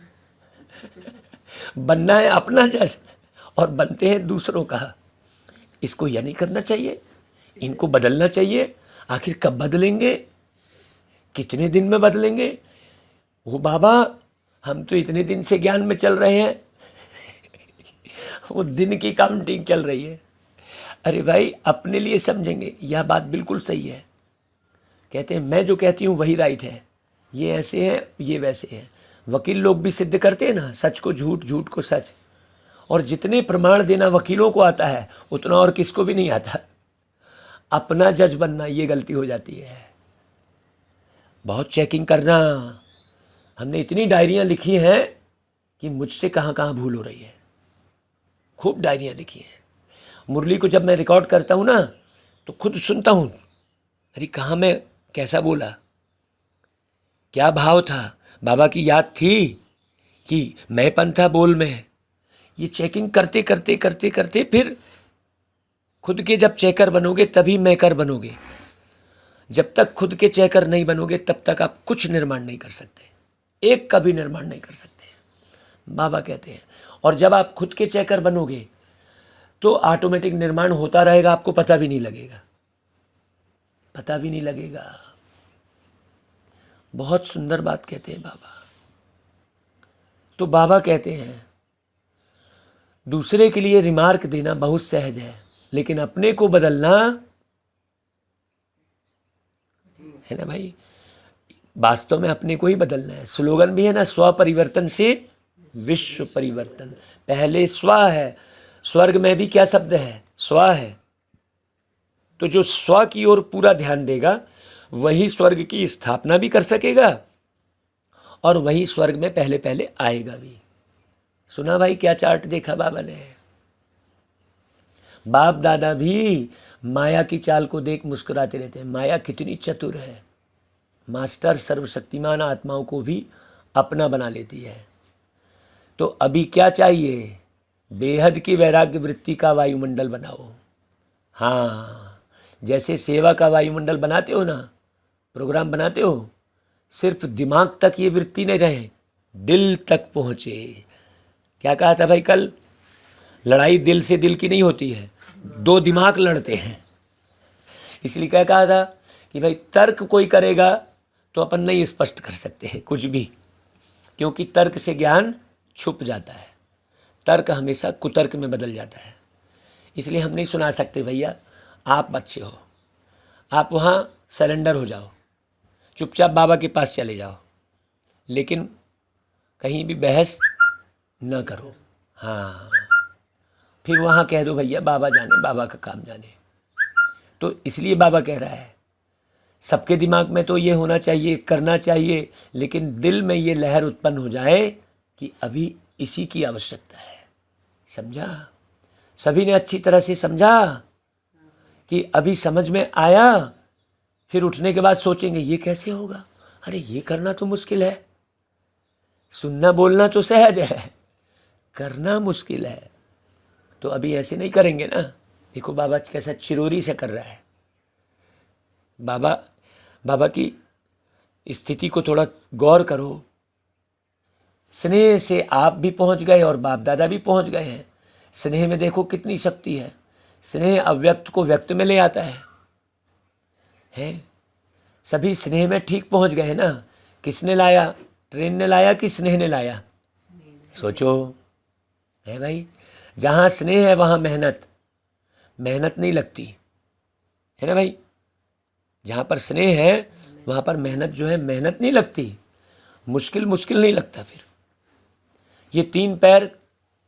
बनना है अपना जज और बनते हैं दूसरों का। इसको यह नहीं करना चाहिए, इनको बदलना चाहिए। आखिर कब बदलेंगे, कितने दिन में बदलेंगे? वो बाबा हम तो इतने दिन से ज्ञान में चल रहे हैं, वो दिन की काउंटिंग चल रही है। अरे भाई अपने लिए समझेंगे, यह बात बिल्कुल सही है। कहते हैं मैं जो कहती हूँ वही राइट है, ये ऐसे है ये वैसे है। वकील लोग भी सिद्ध करते हैं ना, सच को झूठ, झूठ को सच। और जितने प्रमाण देना वकीलों को आता है उतना और किसको भी नहीं आता। अपना जज बनना ये गलती हो जाती है। बहुत चेकिंग करना। हमने इतनी डायरियाँ लिखी हैं कि मुझसे कहाँ कहाँ भूल हो रही है। खूब डायरियाँ लिखी हैं। मुरली को जब मैं रिकॉर्ड करता हूँ ना तो खुद सुनता हूँ, अरे कहाँ मैं कैसा बोला, क्या भाव था, बाबा की याद थी कि मैंपन था बोल में। ये चेकिंग करते करते करते करते फिर खुद के जब चेकर बनोगे तभी मैकर बनोगे। जब तक खुद के चेकर नहीं बनोगे तब तक आप कुछ निर्माण नहीं कर सकते, एक का भी निर्माण नहीं कर सकते, बाबा कहते हैं। और जब आप खुद के चेकर बनोगे तो ऑटोमेटिक निर्माण होता रहेगा, आपको पता भी नहीं लगेगा, पता भी नहीं लगेगा। बहुत सुंदर बात कहते हैं बाबा। तो बाबा कहते हैं दूसरे के लिए रिमार्क देना बहुत सहज है, लेकिन अपने को बदलना है ना भाई, वास्तव में अपने को ही बदलना है। स्लोगन भी है ना, स्व परिवर्तन से विश्व परिवर्तन। पहले स्व है, स्वर्ग में भी क्या शब्द है, स्व है। तो जो स्व की ओर पूरा ध्यान देगा वही स्वर्ग की स्थापना भी कर सकेगा और वही स्वर्ग में पहले पहले आएगा भी। सुना भाई क्या चार्ट देखा बाबा ने। बाप दादा भी माया की चाल को देख मुस्कुराते रहते हैं। माया कितनी चतुर है, मास्टर सर्वशक्तिमान आत्माओं को भी अपना बना लेती है। तो अभी क्या चाहिए, बेहद की वैराग्य वृत्ति का वायुमंडल बनाओ। हाँ, जैसे सेवा का वायुमंडल बनाते हो ना, प्रोग्राम बनाते हो, सिर्फ दिमाग तक ये वृत्ति नहीं रहे, दिल तक पहुँचे। क्या कहा था भाई कल, लड़ाई दिल से दिल की नहीं होती है, दो दिमाग लड़ते हैं। इसलिए क्या कहा था कि भाई तर्क कोई करेगा तो अपन नहीं स्पष्ट कर सकते हैं कुछ भी, क्योंकि तर्क से ज्ञान छुप जाता है, तर्क हमेशा कुतर्क में बदल जाता है। इसलिए हम नहीं सुना सकते भैया आप अच्छे हो, आप वहाँ सरेंडर हो जाओ, चुपचाप बाबा के पास चले जाओ, लेकिन कहीं भी बहस न करो। हाँ, फिर वहाँ कह दो भैया बाबा जाने, बाबा का काम जाने। तो इसलिए बाबा कह रहा है सबके दिमाग में तो ये होना चाहिए, करना चाहिए, लेकिन दिल में ये लहर उत्पन्न हो जाए कि अभी इसी की आवश्यकता है। समझा? सभी ने अच्छी तरह से समझा कि अभी समझ में आया। फिर उठने के बाद सोचेंगे ये कैसे होगा, अरे ये करना तो मुश्किल है। सुनना बोलना तो सहज है, करना मुश्किल है। तो अभी ऐसे नहीं करेंगे ना। देखो बाबा कैसा चिरोरी से कर रहा है। बाबा की स्थिति को थोड़ा गौर करो। स्नेह से आप भी पहुंच गए और बाप दादा भी पहुंच गए हैं। स्नेह में देखो कितनी शक्ति है। स्नेह अव्यक्त को व्यक्त में ले आता है। सभी स्नेह में ठीक पहुंच गए ना। किसने लाया, ट्रेन ने लाया कि स्नेह ने लाया? सोचो है भाई। जहाँ स्नेह है वहाँ मेहनत नहीं लगती है ना भाई। जहाँ पर स्नेह है वहाँ पर मेहनत जो है, मेहनत नहीं लगती, मुश्किल नहीं लगता। फिर ये 3 पैर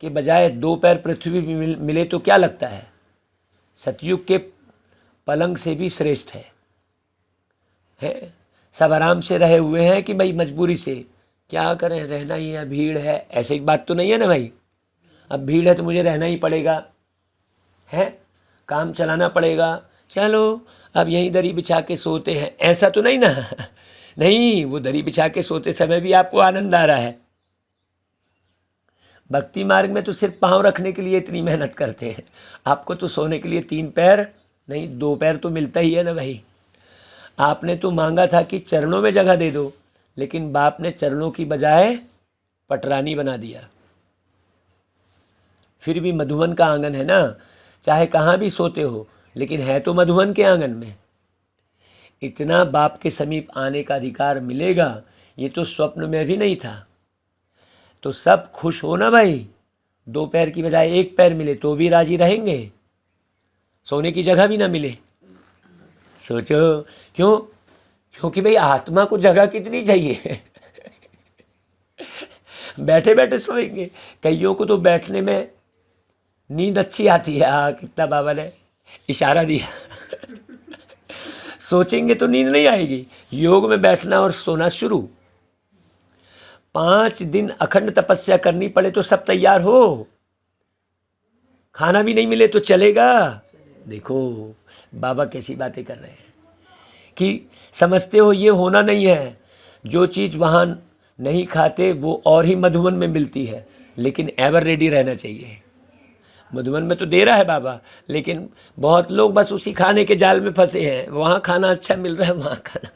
के बजाय 2 पैर पृथ्वी भी मिले तो क्या लगता है? सतयुग के पलंग से भी श्रेष्ठ है। सब आराम से रहे हुए हैं कि भाई मजबूरी से क्या करें, रहना ही है, भीड़ है, ऐसे एक बात तो नहीं है ना भाई। अब भीड़ है तो मुझे रहना ही पड़ेगा, है काम चलाना पड़ेगा, चलो अब यहीं दरी बिछा के सोते हैं, ऐसा तो नहीं ना। नहीं, वो दरी बिछा के सोते समय भी आपको आनंद आ रहा है। भक्ति मार्ग में तो सिर्फ पाँव रखने के लिए इतनी मेहनत करते हैं। आपको तो सोने के लिए 3 पैर नहीं 2 पैर तो मिलता ही है ना भाई। आपने तो मांगा था कि चरणों में जगह दे दो, लेकिन बाप ने चरणों की बजाय पटरानी बना दिया। फिर भी मधुवन का आंगन है ना, चाहे कहाँ भी सोते हो, लेकिन है तो मधुवन के आंगन में। इतना बाप के समीप आने का अधिकार मिलेगा, ये तो स्वप्न में भी नहीं था। तो सब खुश हो ना भाई, 2 पैर की बजाय 1 पैर मिले तो भी राजी रहेंगे, सोने की जगह भी ना मिले। सोचो क्यों? क्योंकि भाई आत्मा को जगह कितनी चाहिए बैठे बैठे सोएंगे। कईयों को तो बैठने में नींद अच्छी आती है। कितना बाबा ने इशारा दिया सोचेंगे तो नींद नहीं आएगी। योग में बैठना और सोना शुरू। 5 दिन अखंड तपस्या करनी पड़े तो सब तैयार हो, खाना भी नहीं मिले तो चलेगा। देखो बाबा कैसी बातें कर रहे हैं कि समझते हो ये होना नहीं है। जो चीज़ वहाँ नहीं खाते वो और ही मधुबन में मिलती है, लेकिन एवर रेडी रहना चाहिए। मधुबन में तो दे रहा है बाबा, लेकिन बहुत लोग बस उसी खाने के जाल में फंसे हैं। वहाँ खाना अच्छा मिल रहा है, वहाँ खाना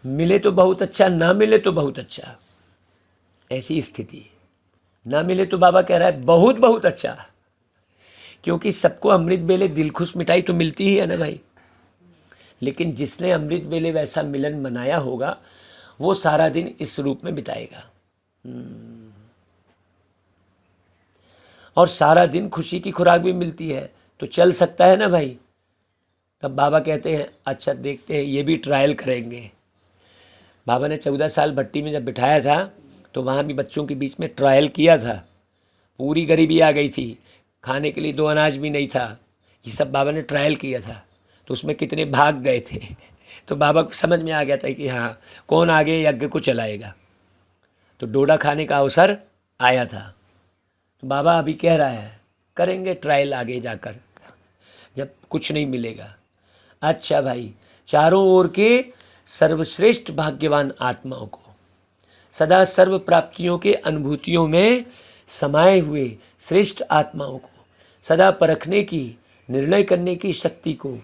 मिले तो बहुत अच्छा, ना मिले तो बहुत अच्छा, ऐसी स्थिति। ना मिले तो बाबा कह रहा है बहुत बहुत अच्छा, क्योंकि सबको अमृत बेले दिल खुश मिठाई तो मिलती ही है ना भाई। लेकिन जिसने अमृत बेले वैसा मिलन मनाया होगा वो सारा दिन इस रूप में बिताएगा और सारा दिन खुशी की खुराक भी मिलती है तो चल सकता है ना भाई। तब बाबा कहते हैं अच्छा देखते हैं, ये भी ट्रायल करेंगे। बाबा ने 14 साल भट्टी में जब बिठाया था तो वहाँ भी बच्चों के बीच में ट्रायल किया था। पूरी गरीबी आ गई थी, खाने के लिए 2 अनाज भी नहीं था। ये सब बाबा ने ट्रायल किया था, तो उसमें कितने भाग गए थे। तो बाबा को समझ में आ गया था कि हाँ कौन आगे यज्ञ को चलाएगा। तो डोडा खाने का अवसर आया था। तो बाबा अभी कह रहा है करेंगे ट्रायल आगे जाकर, जब कुछ नहीं मिलेगा। अच्छा भाई, चारों ओर के सर्वश्रेष्ठ भाग्यवान आत्माओं को, सदा सर्व प्राप्तियों के अनुभूतियों में समाये हुए श्रेष्ठ आत्माओं को, सदा परखने की, निर्णय करने की शक्ति को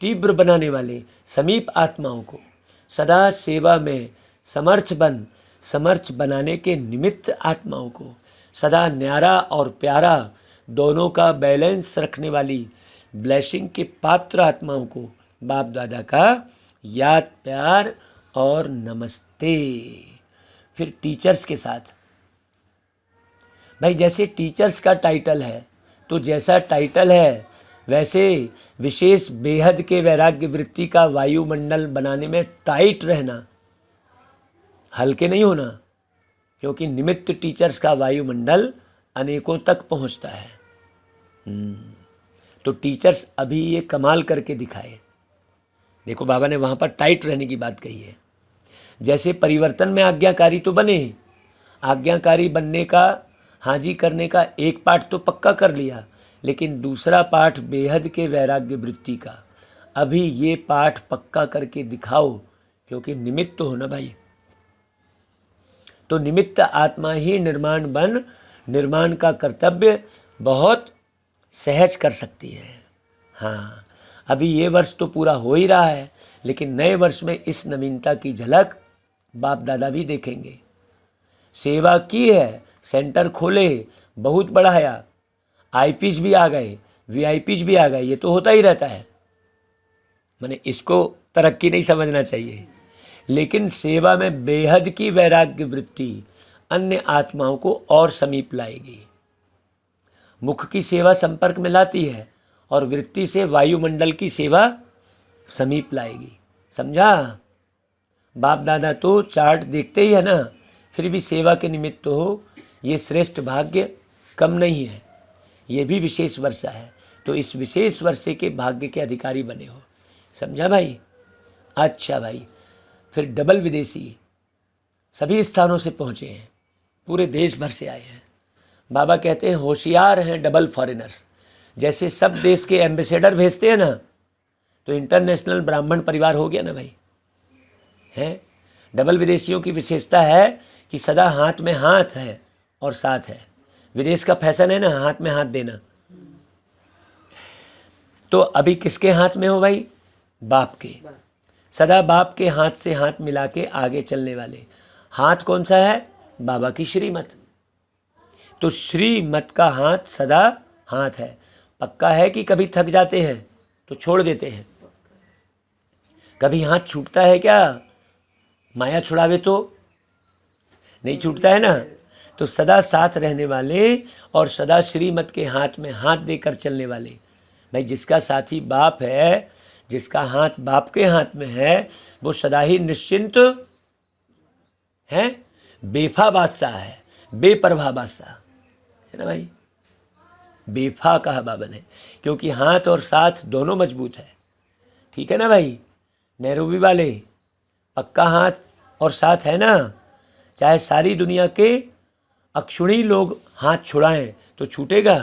तीव्र बनाने वाले समीप आत्माओं को, सदा सेवा में समर्थ बनाने के निमित्त आत्माओं को, सदा न्यारा और प्यारा दोनों का बैलेंस रखने वाली ब्लेसिंग के पात्र आत्माओं को बाप दादा का याद प्यार और नमस्ते। फिर टीचर्स के साथ भाई, जैसे टीचर्स का टाइटल है तो जैसा टाइटल है वैसे विशेष बेहद के वैराग्य वृत्ति का वायुमंडल बनाने में टाइट रहना, हल्के नहीं होना, क्योंकि निमित्त टीचर्स का वायुमंडल अनेकों तक पहुंचता है। तो टीचर्स अभी ये कमाल करके दिखाए। देखो बाबा ने वहाँ पर टाइट रहने की बात कही है। जैसे परिवर्तन में आज्ञाकारी तो बने, आज्ञाकारी बनने का, हाजी करने का एक पाठ तो पक्का कर लिया, लेकिन दूसरा पाठ बेहद के वैराग्य वृत्ति का अभी ये पाठ पक्का करके दिखाओ, क्योंकि निमित्त हो ना भाई। तो निमित्त आत्मा ही निर्माण का कर्तव्य बहुत सहज कर सकती है। हाँ, अभी ये वर्ष तो पूरा हो ही रहा है, लेकिन नए वर्ष में इस नवीनता की झलक बाप दादा भी देखेंगे। सेवा की है, सेंटर खोले, बहुत बढ़ाया, आईपीज भी आ गए, वीआईपीज भी आ गए, ये तो होता ही रहता है। माने इसको तरक्की नहीं समझना चाहिए, लेकिन सेवा में बेहद की वैराग्य वृत्ति अन्य आत्माओं को और समीप लाएगी। मुख की सेवा संपर्क में लाती है और वृत्ति से वायुमंडल की सेवा समीप लाएगी। समझा? बाप दादा तो चार्ट देखते ही है ना, फिर भी सेवा के निमित्त हो, ये श्रेष्ठ भाग्य कम नहीं है। ये भी विशेष वर्षा है, तो इस विशेष वर्षे के भाग्य के अधिकारी बने हो। समझा भाई? अच्छा भाई, फिर डबल विदेशी सभी स्थानों से पहुँचे हैं, पूरे देश भर से आए हैं। बाबा कहते हैं होशियार हैं डबल फॉरेनर्स। जैसे सब देश के एम्बेसडर भेजते हैं ना, तो इंटरनेशनल ब्राह्मण परिवार हो गया ना भाई, है। डबल विदेशियों की विशेषता है कि सदा हाथ में हाथ है और साथ है। विदेश का फैशन है ना हाथ में हाथ देना, तो अभी किसके हाथ में हो भाई? बाप के। सदा बाप के हाथ से हाथ मिला के आगे चलने वाले। हाथ कौन सा है? बाबा की श्रीमत। तो श्रीमत का हाथ सदा हाथ है। पक्का है कि कभी थक जाते हैं तो छोड़ देते हैं? कभी हाथ छूटता है क्या? माया छुड़ावे तो नहीं छूटता है ना। तो सदा साथ रहने वाले और सदा श्रीमत के हाथ में हाथ देकर चलने वाले, भाई जिसका साथी बाप है, जिसका हाथ बाप के हाथ में है, वो सदा ही निश्चिंत है, बेफा बादशाह है, बेपरवाह बादशाह है ना भाई। बेफा कहा बाबा ने, क्योंकि हाथ और साथ दोनों मजबूत है। ठीक है ना भाई। नैरोबी वाले, पक्का हाथ और साथ है ना। चाहे सारी दुनिया के अक्षुणी लोग हाथ छुड़ाएं तो छूटेगा?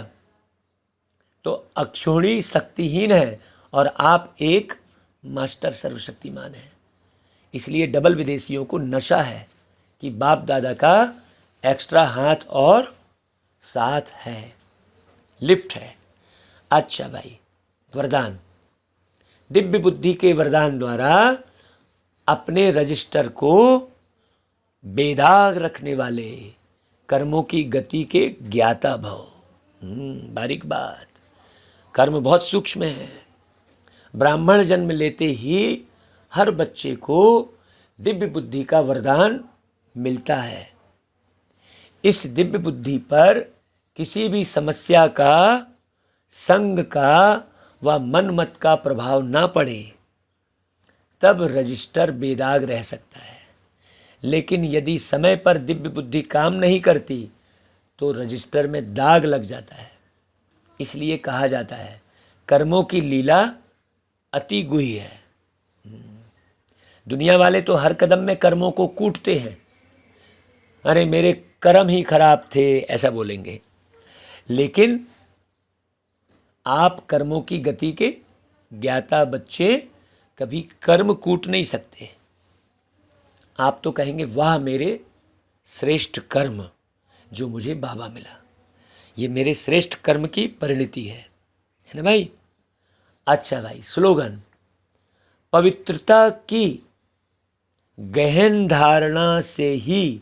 तो अक्षुणी शक्तिहीन है और आप एक मास्टर सर्वशक्तिमान है। इसलिए डबल विदेशियों को नशा है कि बाप दादा का एक्स्ट्रा हाथ और साथ है, लिफ्ट है। अच्छा भाई, वरदान। दिव्य बुद्धि के वरदान द्वारा अपने रजिस्टर को बेदाग रखने वाले, कर्मों की गति के ज्ञाता भव। बारीक बात, कर्म बहुत सूक्ष्म है। ब्राह्मण जन्म लेते ही हर बच्चे को दिव्य बुद्धि का वरदान मिलता है। इस दिव्य बुद्धि पर किसी भी समस्या का, संग का व मनमत का प्रभाव ना पड़े, तब रजिस्टर बेदाग रह सकता है। लेकिन यदि समय पर दिव्य बुद्धि काम नहीं करती तो रजिस्टर में दाग लग जाता है। इसलिए कहा जाता है कर्मों की लीला अति गुही है। दुनिया वाले तो हर कदम में कर्मों को कूटते हैं, अरे मेरे कर्म ही खराब थे, ऐसा बोलेंगे। लेकिन आप कर्मों की गति के ज्ञाता बच्चे कभी कर्म कूट नहीं सकते। आप तो कहेंगे वाह मेरे श्रेष्ठ कर्म जो मुझे बाबा मिला, ये मेरे श्रेष्ठ कर्म की परिणति है ना भाई। अच्छा भाई, स्लोगन। पवित्रता की गहन धारणा से ही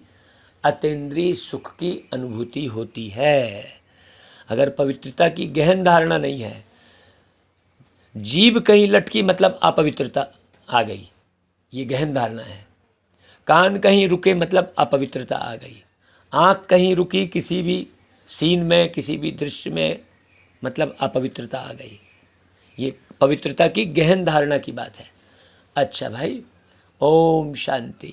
अतीन्द्रिय सुख की अनुभूति होती है। अगर पवित्रता की गहन धारणा नहीं है, जीभ कहीं लटकी मतलब अपवित्रता आ गई, ये गहन धारणा है। कान कहीं रुके मतलब अपवित्रता आ गई। आँख कहीं रुकी किसी भी सीन में, किसी भी दृश्य में, मतलब अपवित्रता आ गई। ये पवित्रता की गहन धारणा की बात है। अच्छा भाई, ओम शांति।